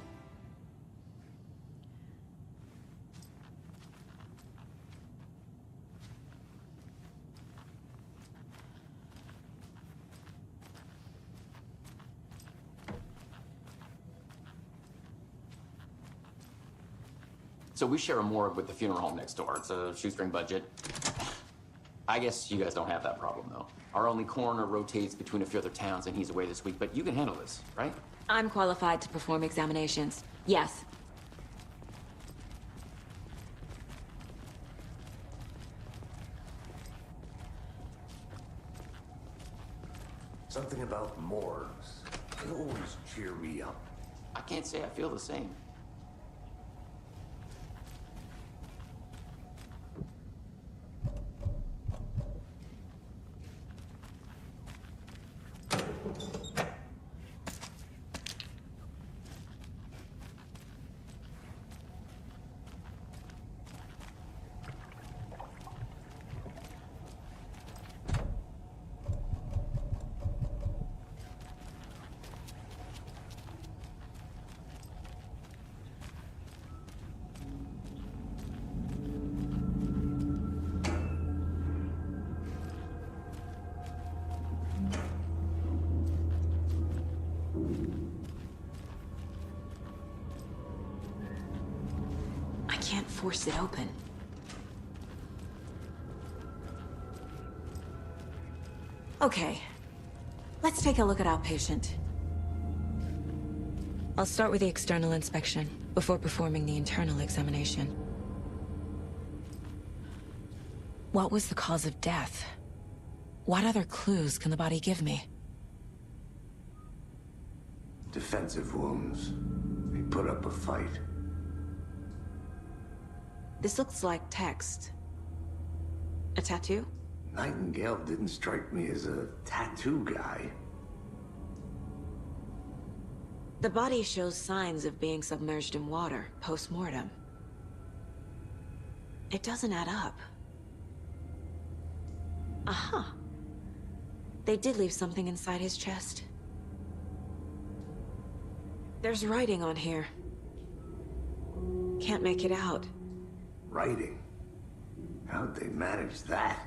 So we share a morgue with the funeral home next door. It's a shoestring budget. I guess you guys don't have that problem, though. Our only coroner rotates between a few other towns, and he's away this week, but you can handle this, right? I'm qualified to perform examinations. Yes. Something about morgues. They always cheer me up. I can't say I feel the same. Can't force it open. Okay, let's take a look at our patient. I'll start with the external inspection before performing the internal examination. What was the cause of death? What other clues can the body give me? Defensive wounds. He put up a fight. This looks like text. A tattoo? Nightingale didn't strike me as a tattoo guy. The body shows signs of being submerged in water, post-mortem. It doesn't add up. Aha. They did leave something inside his chest. There's writing on here. Can't make it out. Writing? How'd they manage that?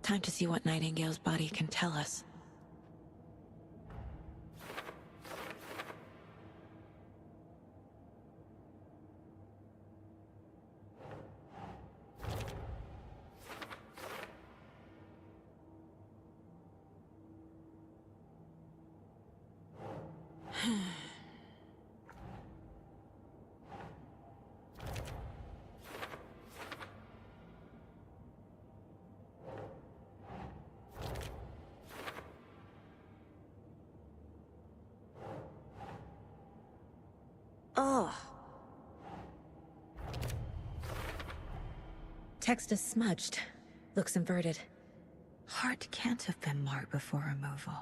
Time to see what Nightingale's body can tell us. Oh. Text is smudged. Looks inverted. Heart can't have been marked before removal.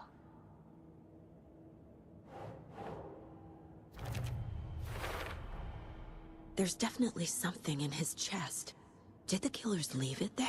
There's definitely something in his chest. Did the killers leave it there?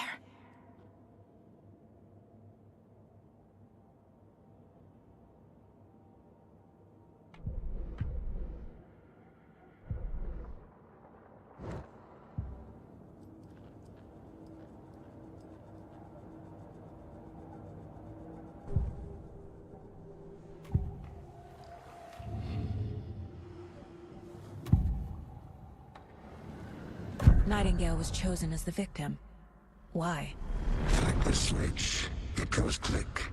Nightingale was chosen as the victim. Why? Flick the switch. It goes click.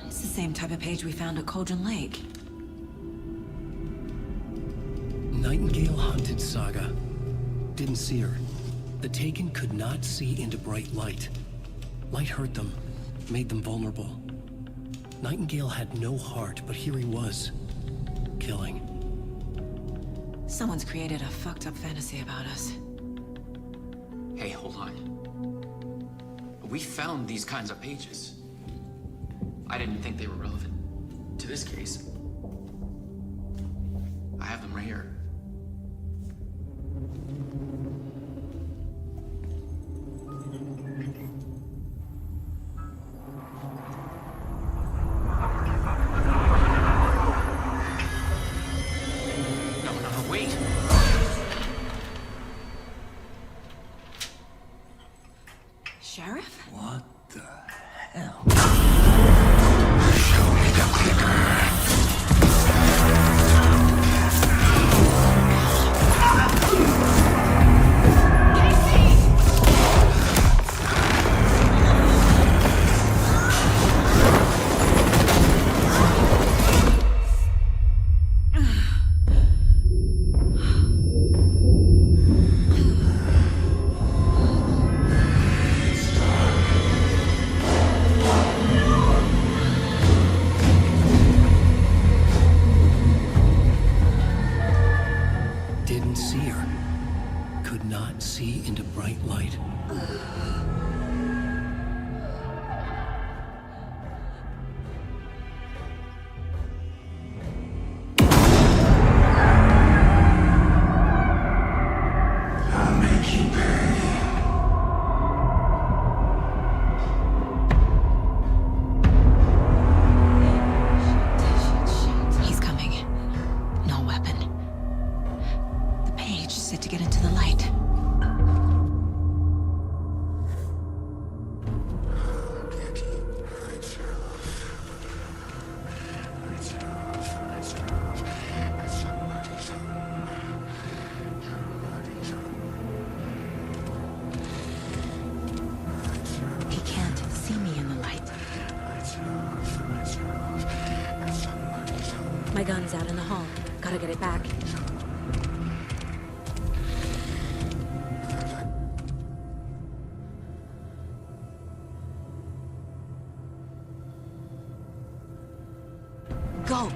It's the same type of page we found at Cauldron Lake. Nightingale hunted Saga. Didn't see her. The Taken could not see into bright light. Light hurt them, made them vulnerable. Nightingale had no heart, but here he was, killing. Someone's created a fucked up fantasy about us. Hey, hold on. We found these kinds of pages. I didn't think they were relevant to this case. I have them right here. No, wait. Sheriff? What the hell? Didn't see her. Could not see into bright light. I'll make you pay. He's coming. No weapon. The page said to get into the light. He can't see me in the light. My gun's out in the hall. Gotta get it back. Go!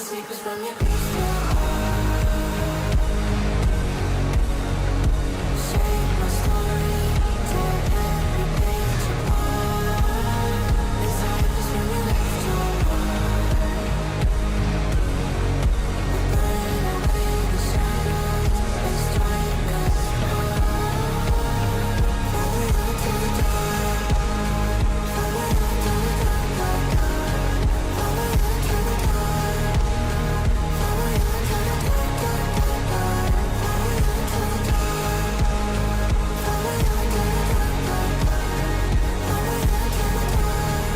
secrets from your crystal. Shape my story, tear every page apart. Inside is when you left your mark. We're burning away the shadows and strike us apart. Follow you to the dark. Follow you to the dark, dark, dark. Follow you to the dark. Follow you to the dark, dark, dark, dark. Follow you to the dark. Follow you to the dark, dark, dark. Follow you to the dark. Follow you to the dark,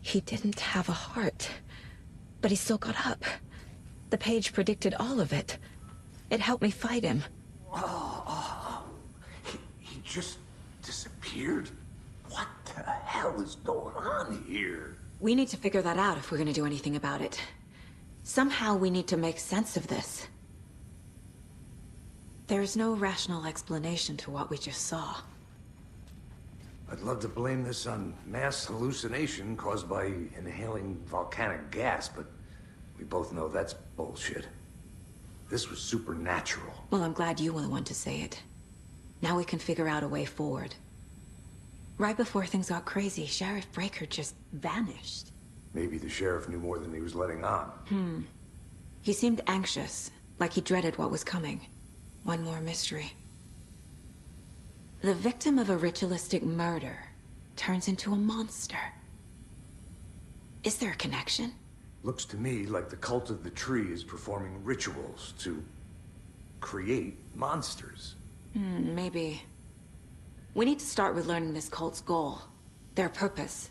He didn't have a heart, but he still got up. The page predicted all of it. It helped me fight him. He just disappeared? What the hell is going on here? We need to figure that out if we're gonna do anything about it. Somehow we need to make sense of this. There's no rational explanation to what we just saw. I'd love to blame this on mass hallucination caused by inhaling volcanic gas, but we both know that's bullshit. This was supernatural. Well, I'm glad you were the one to say it. Now we can figure out a way forward. Right before things got crazy, Sheriff Breaker just vanished. Maybe the sheriff knew more than he was letting on. He seemed anxious, like he dreaded what was coming. One more mystery. The victim of a ritualistic murder turns into a monster. Is there a connection? Looks to me like the cult of the tree is performing rituals to create monsters. Maybe. We need to start with learning this cult's goal. Their purpose.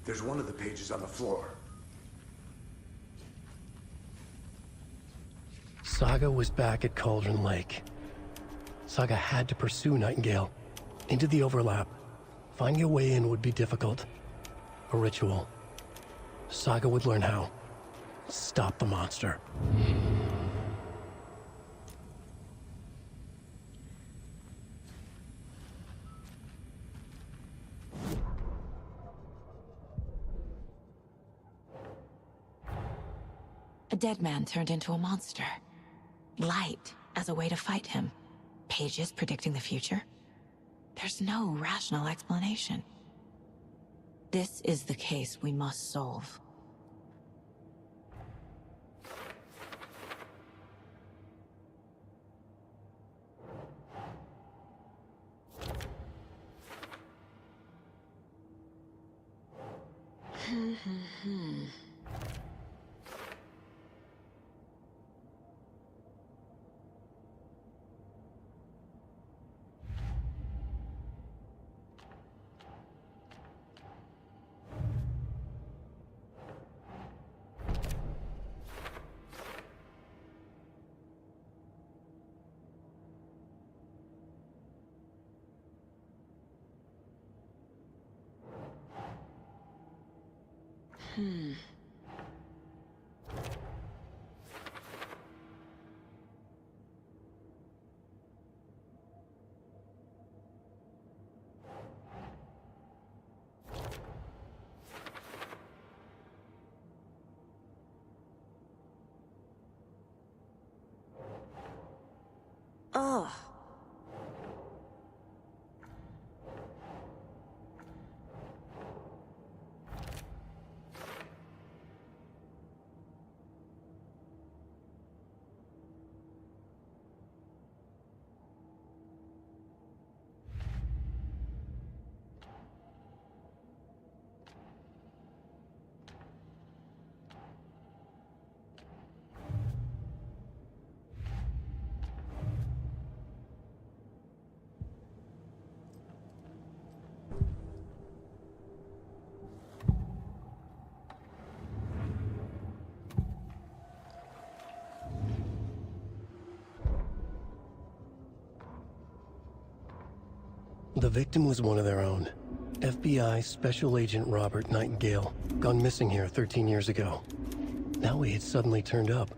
There's one of the pages on the floor. Saga was back at Cauldron Lake. Saga had to pursue Nightingale. Into the overlap. Finding a way in would be difficult. A ritual. Saga would learn how. Stop the monster. A dead man turned into a monster. Light as a way to fight him. Pages predicting the future. There's no rational explanation. This is the case we must solve. Ugh. The victim was one of their own. FBI Special Agent Robert Nightingale, gone missing here 13 years ago. Now he had suddenly turned up,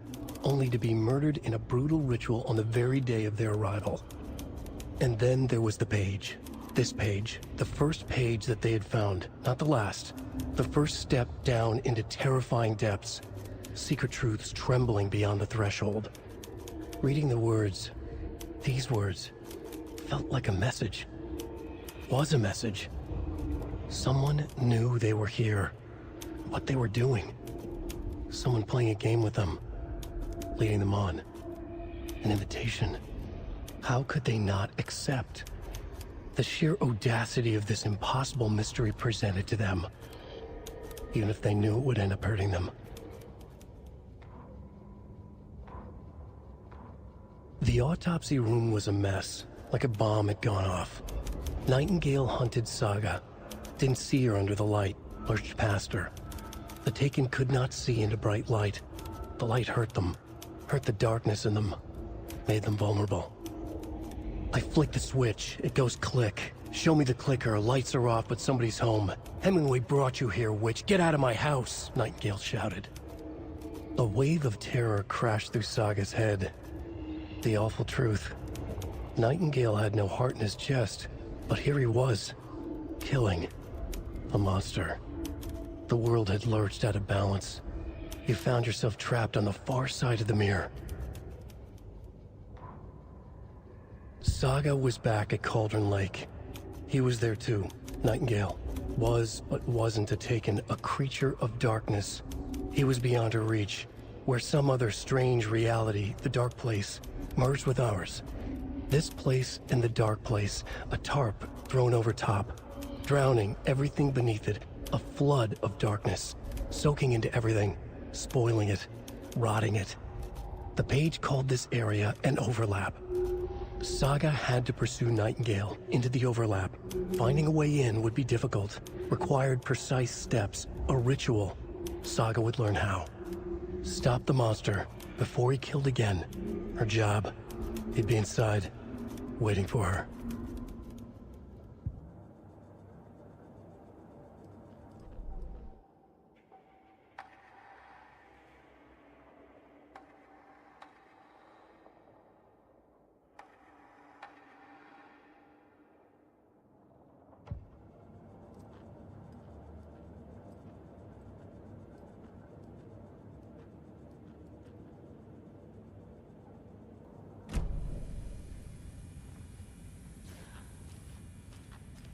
only to be murdered in a brutal ritual on the very day of their arrival. And then there was the page. This page, the first page that they had found, not the last. The first step down into terrifying depths. Secret truths trembling beyond the threshold. Reading the words, these words, felt like a message. Was a message. Someone knew they were here. What they were doing. Someone playing a game with them. Leading them on. An invitation. How could they not accept? The sheer audacity of this impossible mystery presented to them. Even if they knew it would end up hurting them. The autopsy room was a mess, like a bomb had gone off. Nightingale hunted Saga. Didn't see her under the light, lurched past her. The Taken could not see into bright light. The light hurt them, hurt the darkness in them, made them vulnerable. I flick the switch, it goes click. Show me the clicker, lights are off, but somebody's home. Hemingway brought you here, witch. Get out of my house, Nightingale shouted. A wave of terror crashed through Saga's head. The awful truth. Nightingale had no heart in his chest, but here he was, killing a monster. The world had lurched out of balance. You found yourself trapped on the far side of the mirror. Saga was back at Cauldron Lake. He was there too, Nightingale. Was, but wasn't a Taken, a creature of darkness. He was beyond her reach, where some other strange reality, the dark place, merged with ours. This place and the dark place, a tarp thrown over top, drowning everything beneath it, a flood of darkness, soaking into everything, spoiling it, rotting it. The page called this area an overlap. Saga had to pursue Nightingale into the overlap. Finding a way in would be difficult, required precise steps, a ritual. Saga would learn how. Stop the monster before he killed again. Her job. He'd be inside, waiting for her.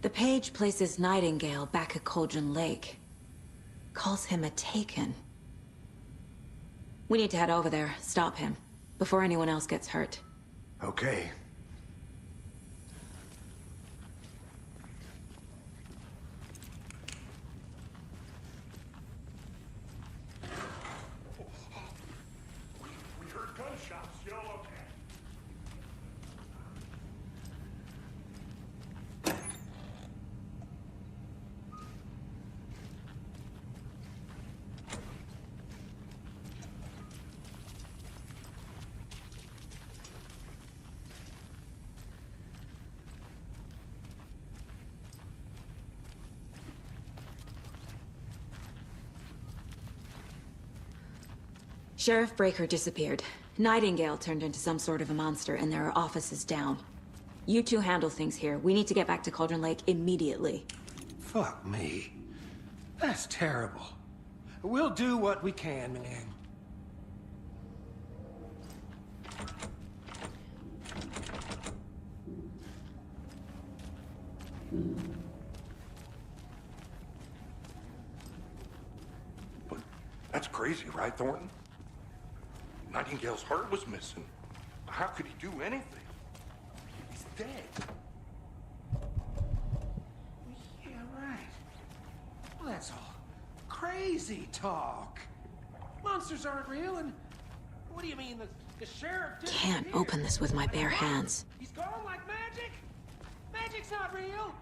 The page places Nightingale back at Cauldron Lake. Calls him a Taken. We need to head over there, stop him, before anyone else gets hurt. Okay. We heard gunshots, yo. Okay. Sheriff Breaker disappeared. Nightingale turned into some sort of a monster, and there are offices down. You two handle things here. We need to get back to Cauldron Lake immediately. Fuck me. That's terrible. We'll do what we can, man. But that's crazy, right, Thornton? Nightingale's heart was missing. How could he do anything? He's dead. Yeah, right. Well, that's all crazy talk. Monsters aren't real, and what do you mean the sheriff didn't Can't appear? open this with my bare hands. He's gone like magic? Magic's not real.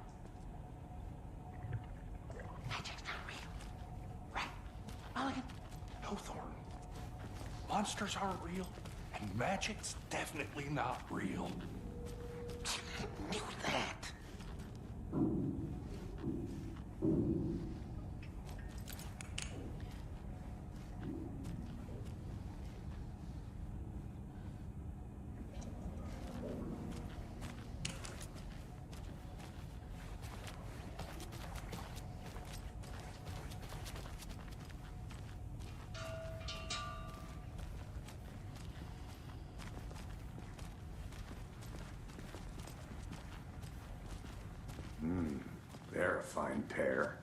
Magic's not real. Right? Mulligan? No, Thornton. Monsters aren't real, and magic's definitely not real. I knew that. They're a fine pair.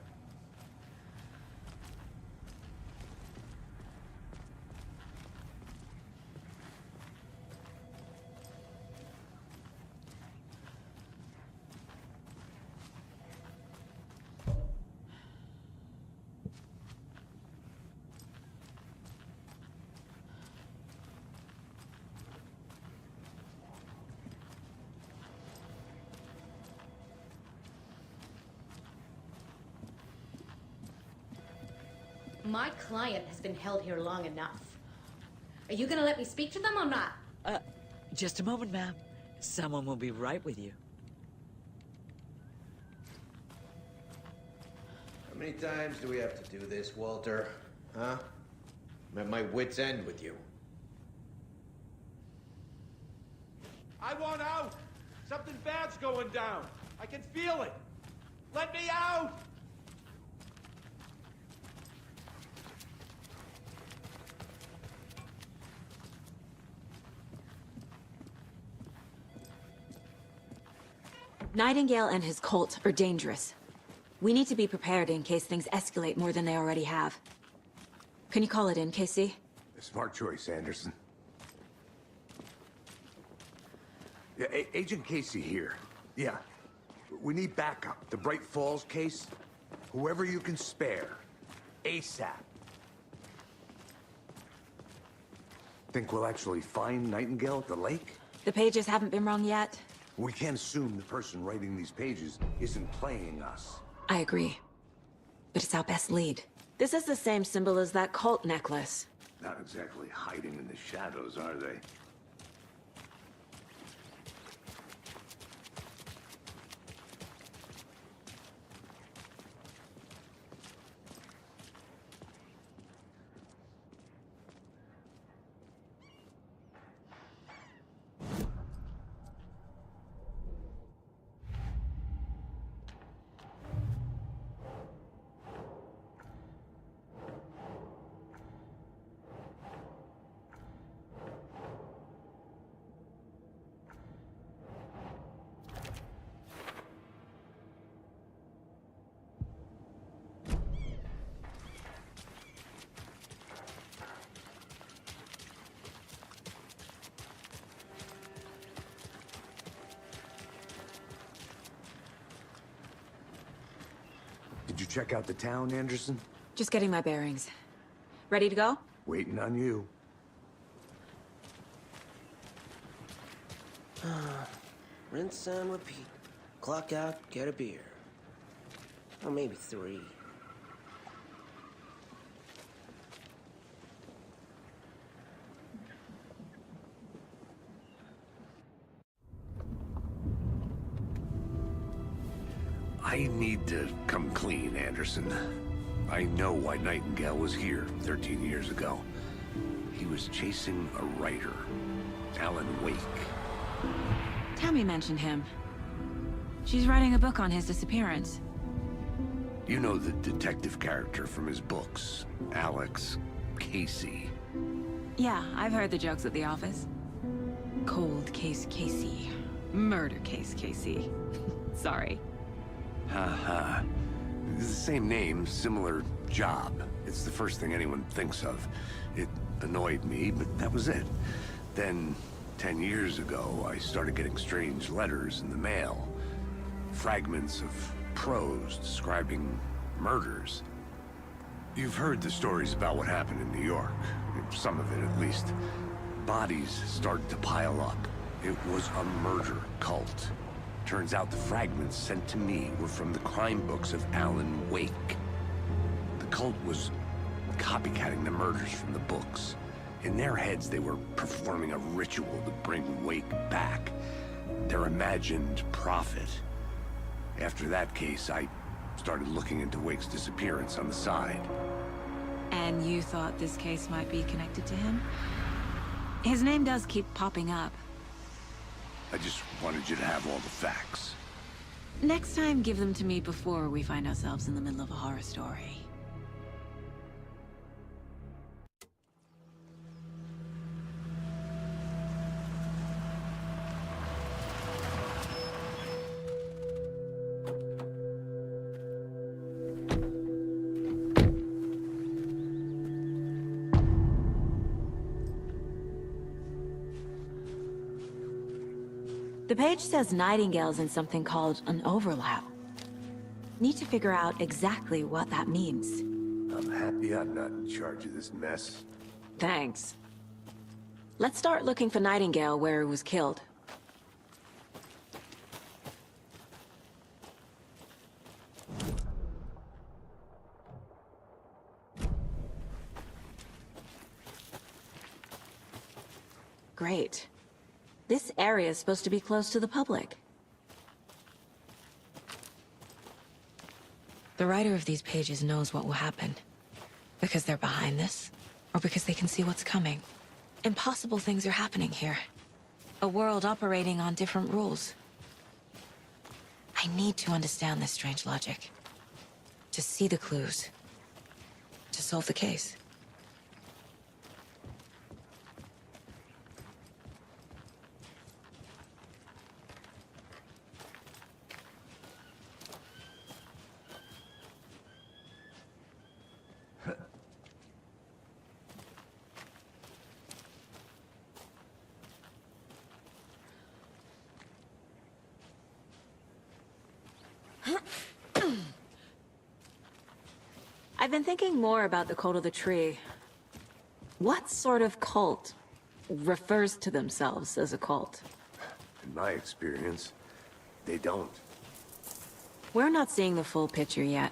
My client has been held here long enough. Are you gonna let me speak to them or not? Just a moment, ma'am. Someone will be right with you. How many times do we have to do this, Walter? Huh? I'm at my wit's end with you. I want out! Something bad's going down. I can feel it. Let me out! Nightingale and his cult are dangerous. We need to be prepared in case things escalate more than they already have. Can you call it in, Casey? Smart choice, Anderson. Yeah, Agent Casey here. Yeah. We need backup. The Bright Falls case. Whoever you can spare. ASAP. Think we'll actually find Nightingale at the lake? The pages haven't been rung yet. We can't assume the person writing these pages isn't playing us. I agree. But it's our best lead. This is the same symbol as that cult necklace. Not exactly hiding in the shadows, are they? Did you check out the town, Anderson? Just getting my bearings. Ready to go? Waiting on you. Rinse and repeat. Clock out, get a beer. Or maybe 3. I need to come clean, Anderson. I know why Nightingale was here 13 years ago. He was chasing a writer, Alan Wake. Tammy mentioned him. She's writing a book on his disappearance. You know the detective character from his books, Alex Casey. Yeah, I've heard the jokes at the office. Cold case Casey. Murder case Casey. Sorry. Ha. It's the same name, similar job. It's the first thing anyone thinks of. It annoyed me, but that was it. Then, 10 years ago, I started getting strange letters in the mail. Fragments of prose describing murders. You've heard the stories about what happened in New York. Some of it, at least. Bodies started to pile up. It was a murder cult. Turns out the fragments sent to me were from the crime books of Alan Wake. The cult was copycatting the murders from the books. In their heads, they were performing a ritual to bring Wake back. Their imagined prophet. After that case, I started looking into Wake's disappearance on the side. And you thought this case might be connected to him? His name does keep popping up. I just wanted you to have all the facts. Next time, give them to me before we find ourselves in the middle of a horror story. The page says Nightingale's in something called an overlap. Need to figure out exactly what that means. I'm happy I'm not in charge of this mess. Thanks. Let's start looking for Nightingale where he was killed. Great. This area is supposed to be closed to the public. The writer of these pages knows what will happen. Because they're behind this, or because they can see what's coming. Impossible things are happening here. A world operating on different rules. I need to understand this strange logic. To see the clues. To solve the case. I've been thinking more about the cult of the tree. What sort of cult refers to themselves as a cult? In my experience, they don't. We're not seeing the full picture yet.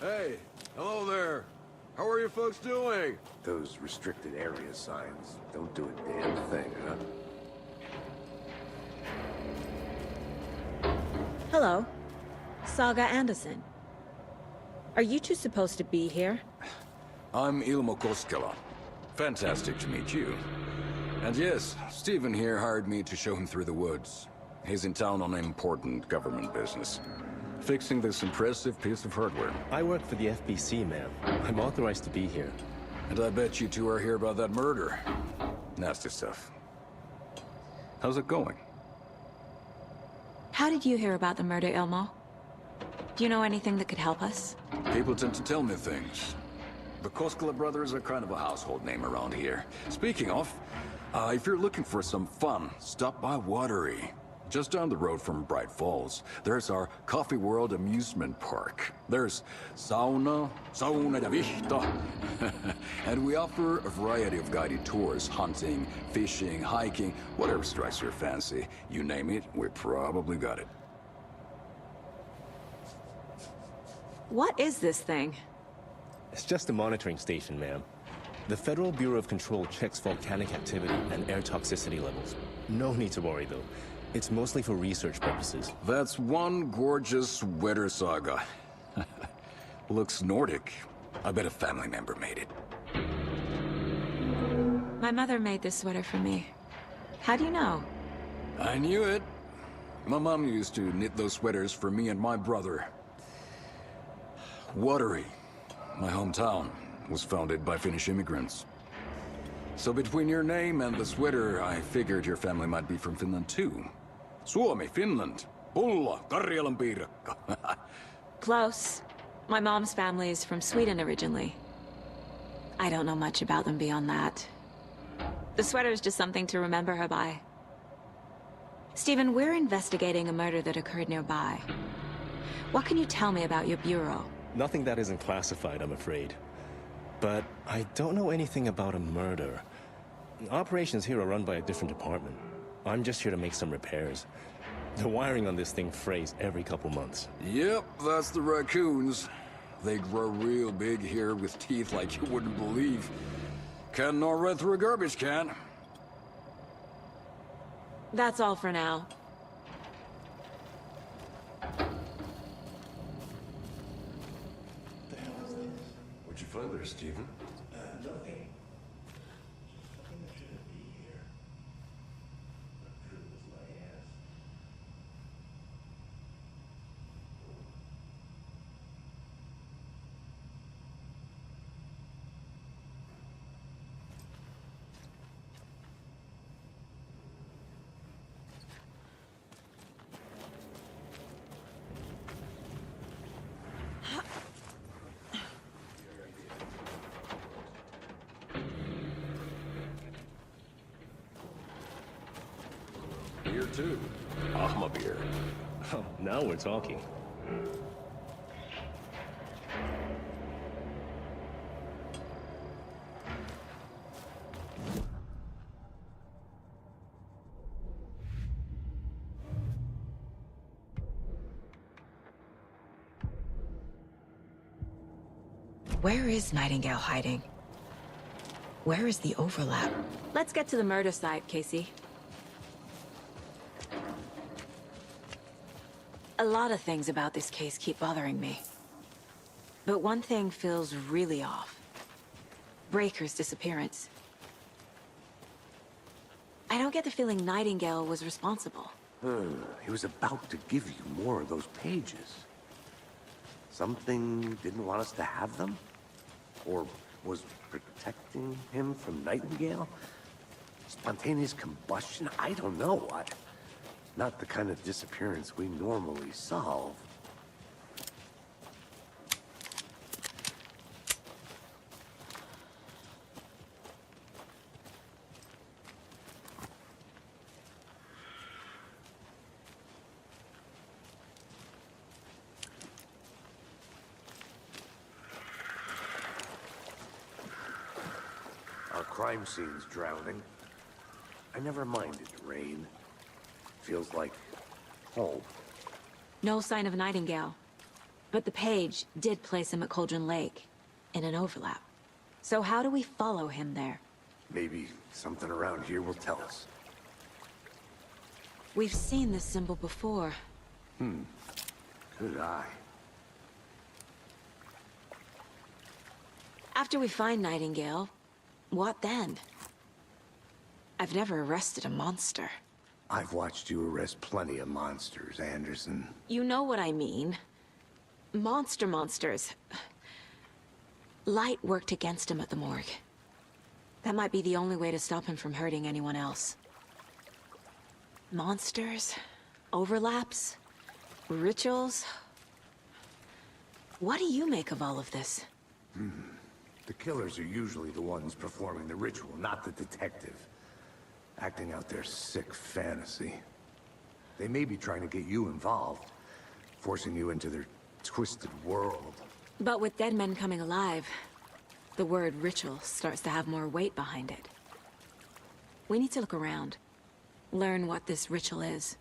Hey, hello there. How are you folks doing? Those restricted area signs don't do a damn thing, huh? Hello. Saga Anderson. Are you two supposed to be here? I'm Ilmo Koskela. Fantastic to meet you. And yes, Stephen here hired me to show him through the woods. He's in town on important government business. Fixing this impressive piece of hardware. I work for the FBC, ma'am. I'm authorized to be here. And I bet you two are here about that murder. Nasty stuff. How's it going? How did you hear about the murder, Ilmo? Do you know anything that could help us? People tend to tell me things. The Koskela brothers are kind of a household name around here. Speaking of, if you're looking for some fun, stop by Watery. Just down the road from Bright Falls, there's our Coffee World amusement park. There's sauna ja vihta. And we offer a variety of guided tours, hunting, fishing, hiking, whatever strikes your fancy. You name it, we probably got it. What is this thing? It's just a monitoring station, ma'am. The Federal Bureau of Control checks volcanic activity and air toxicity levels. No need to worry, though. It's mostly for research purposes. That's one gorgeous sweater, Saga. Looks Nordic. I bet a family member made it. My mother made this sweater for me. How do you know? I knew it. My mom used to knit those sweaters for me and my brother. Watery, my hometown, was founded by Finnish immigrants. So between your name and the sweater, I figured your family might be from Finland too. Suomi, Finland. Pulla, Karjalan piirakka. Close. My mom's family is from Sweden originally. I don't know much about them beyond that. The sweater is just something to remember her by. Stephen, we're investigating a murder that occurred nearby. What can you tell me about your bureau? Nothing that isn't classified, I'm afraid. But I don't know anything about a murder. Operations here are run by a different department. I'm just here to make some repairs. The wiring on this thing frays every couple months. Yep, that's the raccoons. They grow real big here with teeth like you wouldn't believe. Can't gnaw right through a garbage can. That's all for now. What'd you find there, Stephen? Nothing. too. I'm a beer. Oh, now we're talking. Where is Nightingale hiding? Where is the overlap? Let's get to the murder site, Casey. A lot of things about this case keep bothering me. But one thing feels really off. Breaker's disappearance. I don't get the feeling Nightingale was responsible. He was about to give you more of those pages. Something didn't want us to have them? Or was protecting him from Nightingale? Spontaneous combustion? I don't know. Not the kind of disappearance we normally solve. Our crime scene's drowning. I never minded rain. Feels like home. No sign of Nightingale. But the page did place him at Cauldron Lake, in an overlap. So how do we follow him there? Maybe something around here will tell us. We've seen this symbol before. Good eye. After we find Nightingale, what then? I've never arrested a monster. I've watched you arrest plenty of monsters, Anderson. You know what I mean. Monsters. Light worked against him at the morgue. That might be the only way to stop him from hurting anyone else. Monsters? Overlaps? Rituals? What do you make of all of this? The killers are usually the ones performing the ritual, not the detective. Acting out their sick fantasy. They may be trying to get you involved, forcing you into their twisted world. But with dead men coming alive, the word ritual starts to have more weight behind it. We need to look around. Learn what this ritual is.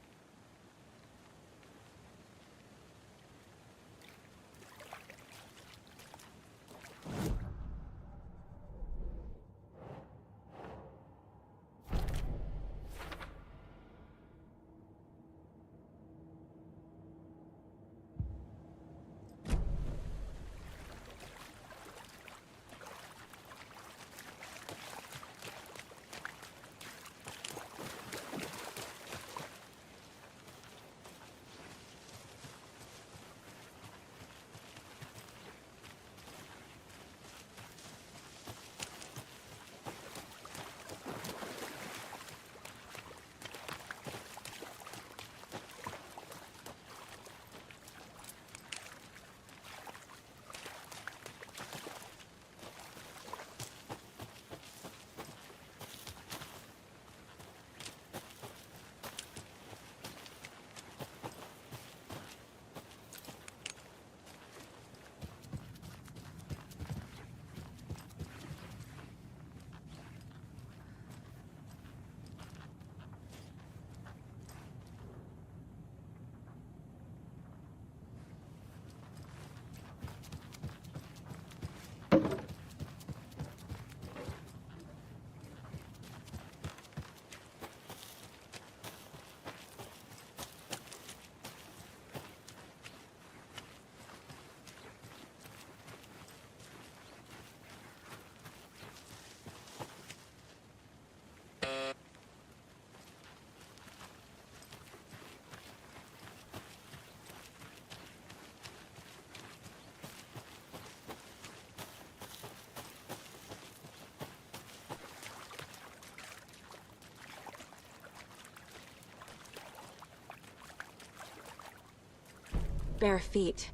Bare feet.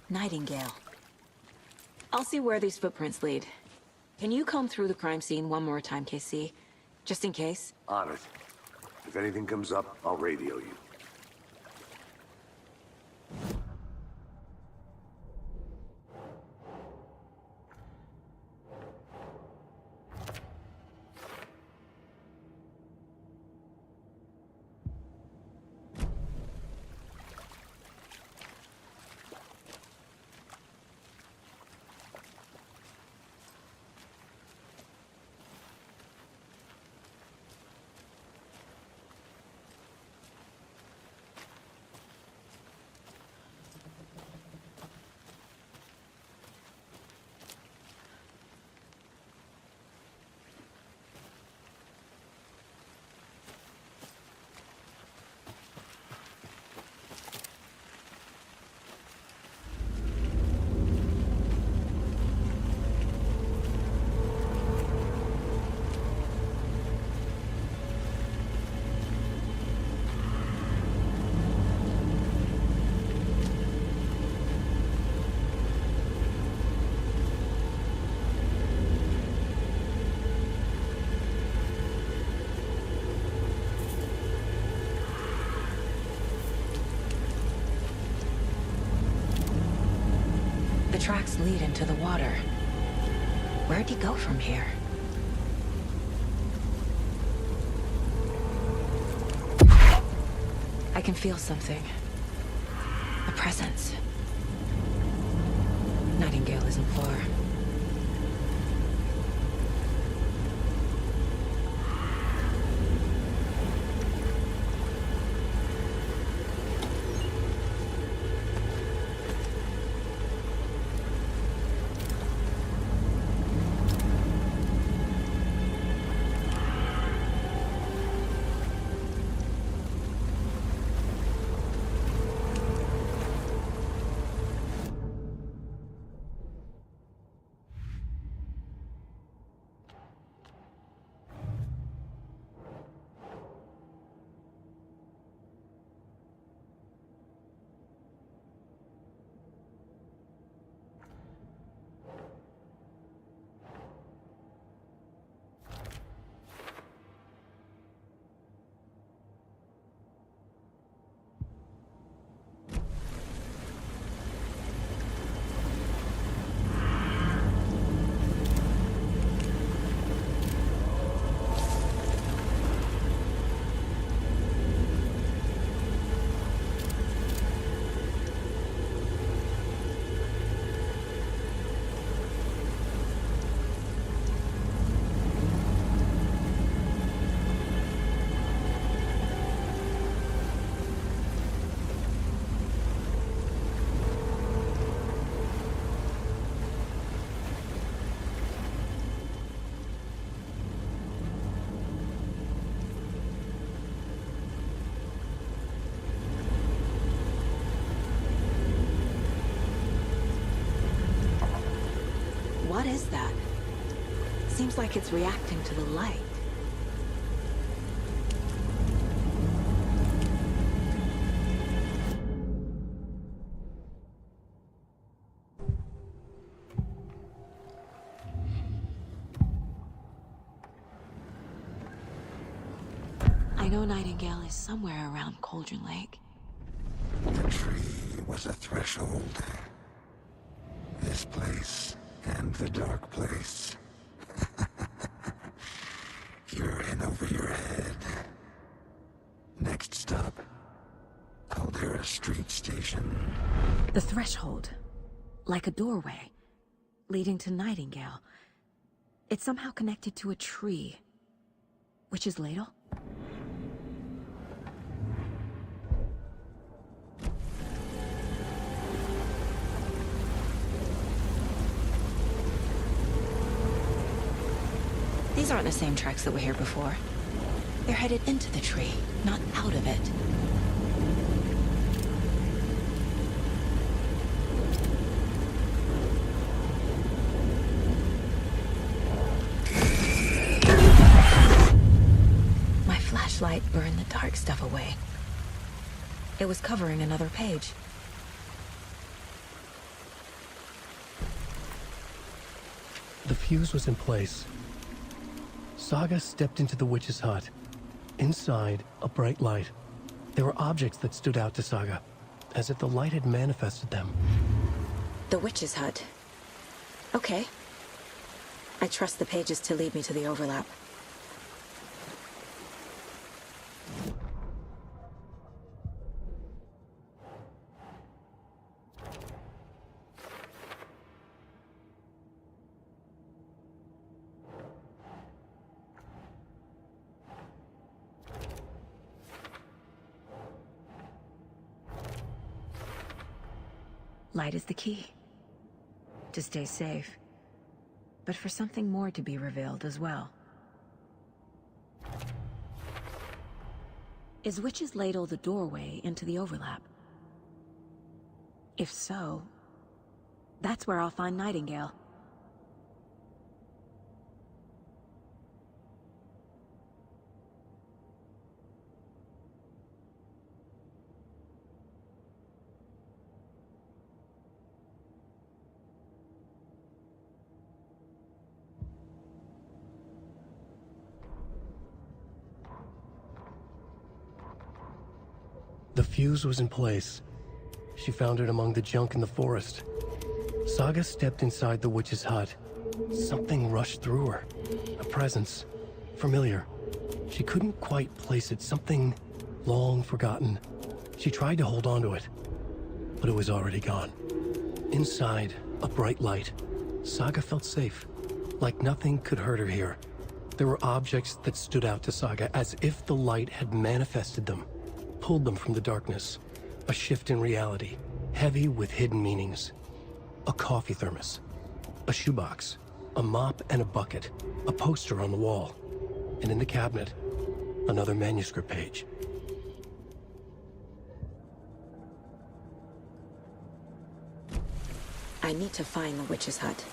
Nightingale. I'll see where these footprints lead. Can you comb through the crime scene one more time, KC? Just in case? On it. If anything comes up, I'll radio you. The tracks lead into the water. Where'd he go from here? I can feel something. A presence. Nightingale isn't far. What is that? Seems like it's reacting to the light. I know Nightingale is somewhere around Cauldron Lake. The tree was a threshold. This place and the dark place. You're in over your head. Next stop, Caldera Street Station. The threshold. Like a doorway. Leading to Nightingale. It's somehow connected to a tree. Witch's Ladle? These aren't the same tracks that were here before. They're headed into the tree, not out of it. My flashlight burned the dark stuff away. It was covering another page. The fuse was in place. Saga stepped into the witch's hut, Inside, a bright light. There were objects that stood out to Saga, as if the light had manifested them. The witch's hut. Okay. I trust the pages to lead me to the overlap. Light is the key. To stay safe. But for something more to be revealed as well. Is Witch's Ladle the doorway into the overlap? If so, that's where I'll find Nightingale. The fuse was in place. She found it among the junk in the forest. Saga stepped inside the witch's hut. Something rushed through her. A presence. Familiar. She couldn't quite place it. Something long forgotten. She tried to hold on to it, but it was already gone. Inside, a bright light. Saga felt safe. Like nothing could hurt her here. There were objects that stood out to Saga as if the light had manifested them. Pulled them from the darkness. A shift in reality, heavy with hidden meanings. A coffee thermos, a shoebox, a mop and a bucket, a poster on the wall, and in the cabinet, another manuscript page. I need to find the witch's hut.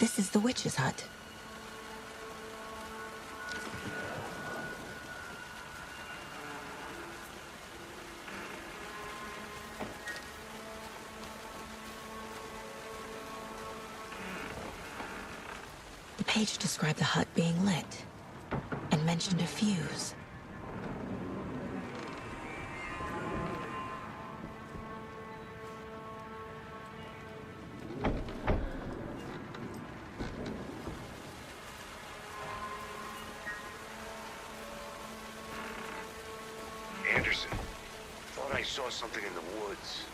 This is the witch's hut. The page described the hut being lit and mentioned a fuse. Anderson, thought I saw something in the woods.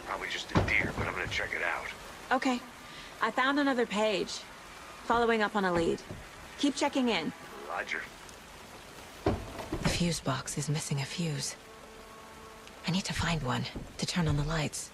Probably just a deer, but I'm gonna check it out. Okay. I found another page. Following up on a lead. Keep checking in. Roger. The fuse box is missing a fuse. I need to find one to turn on the lights.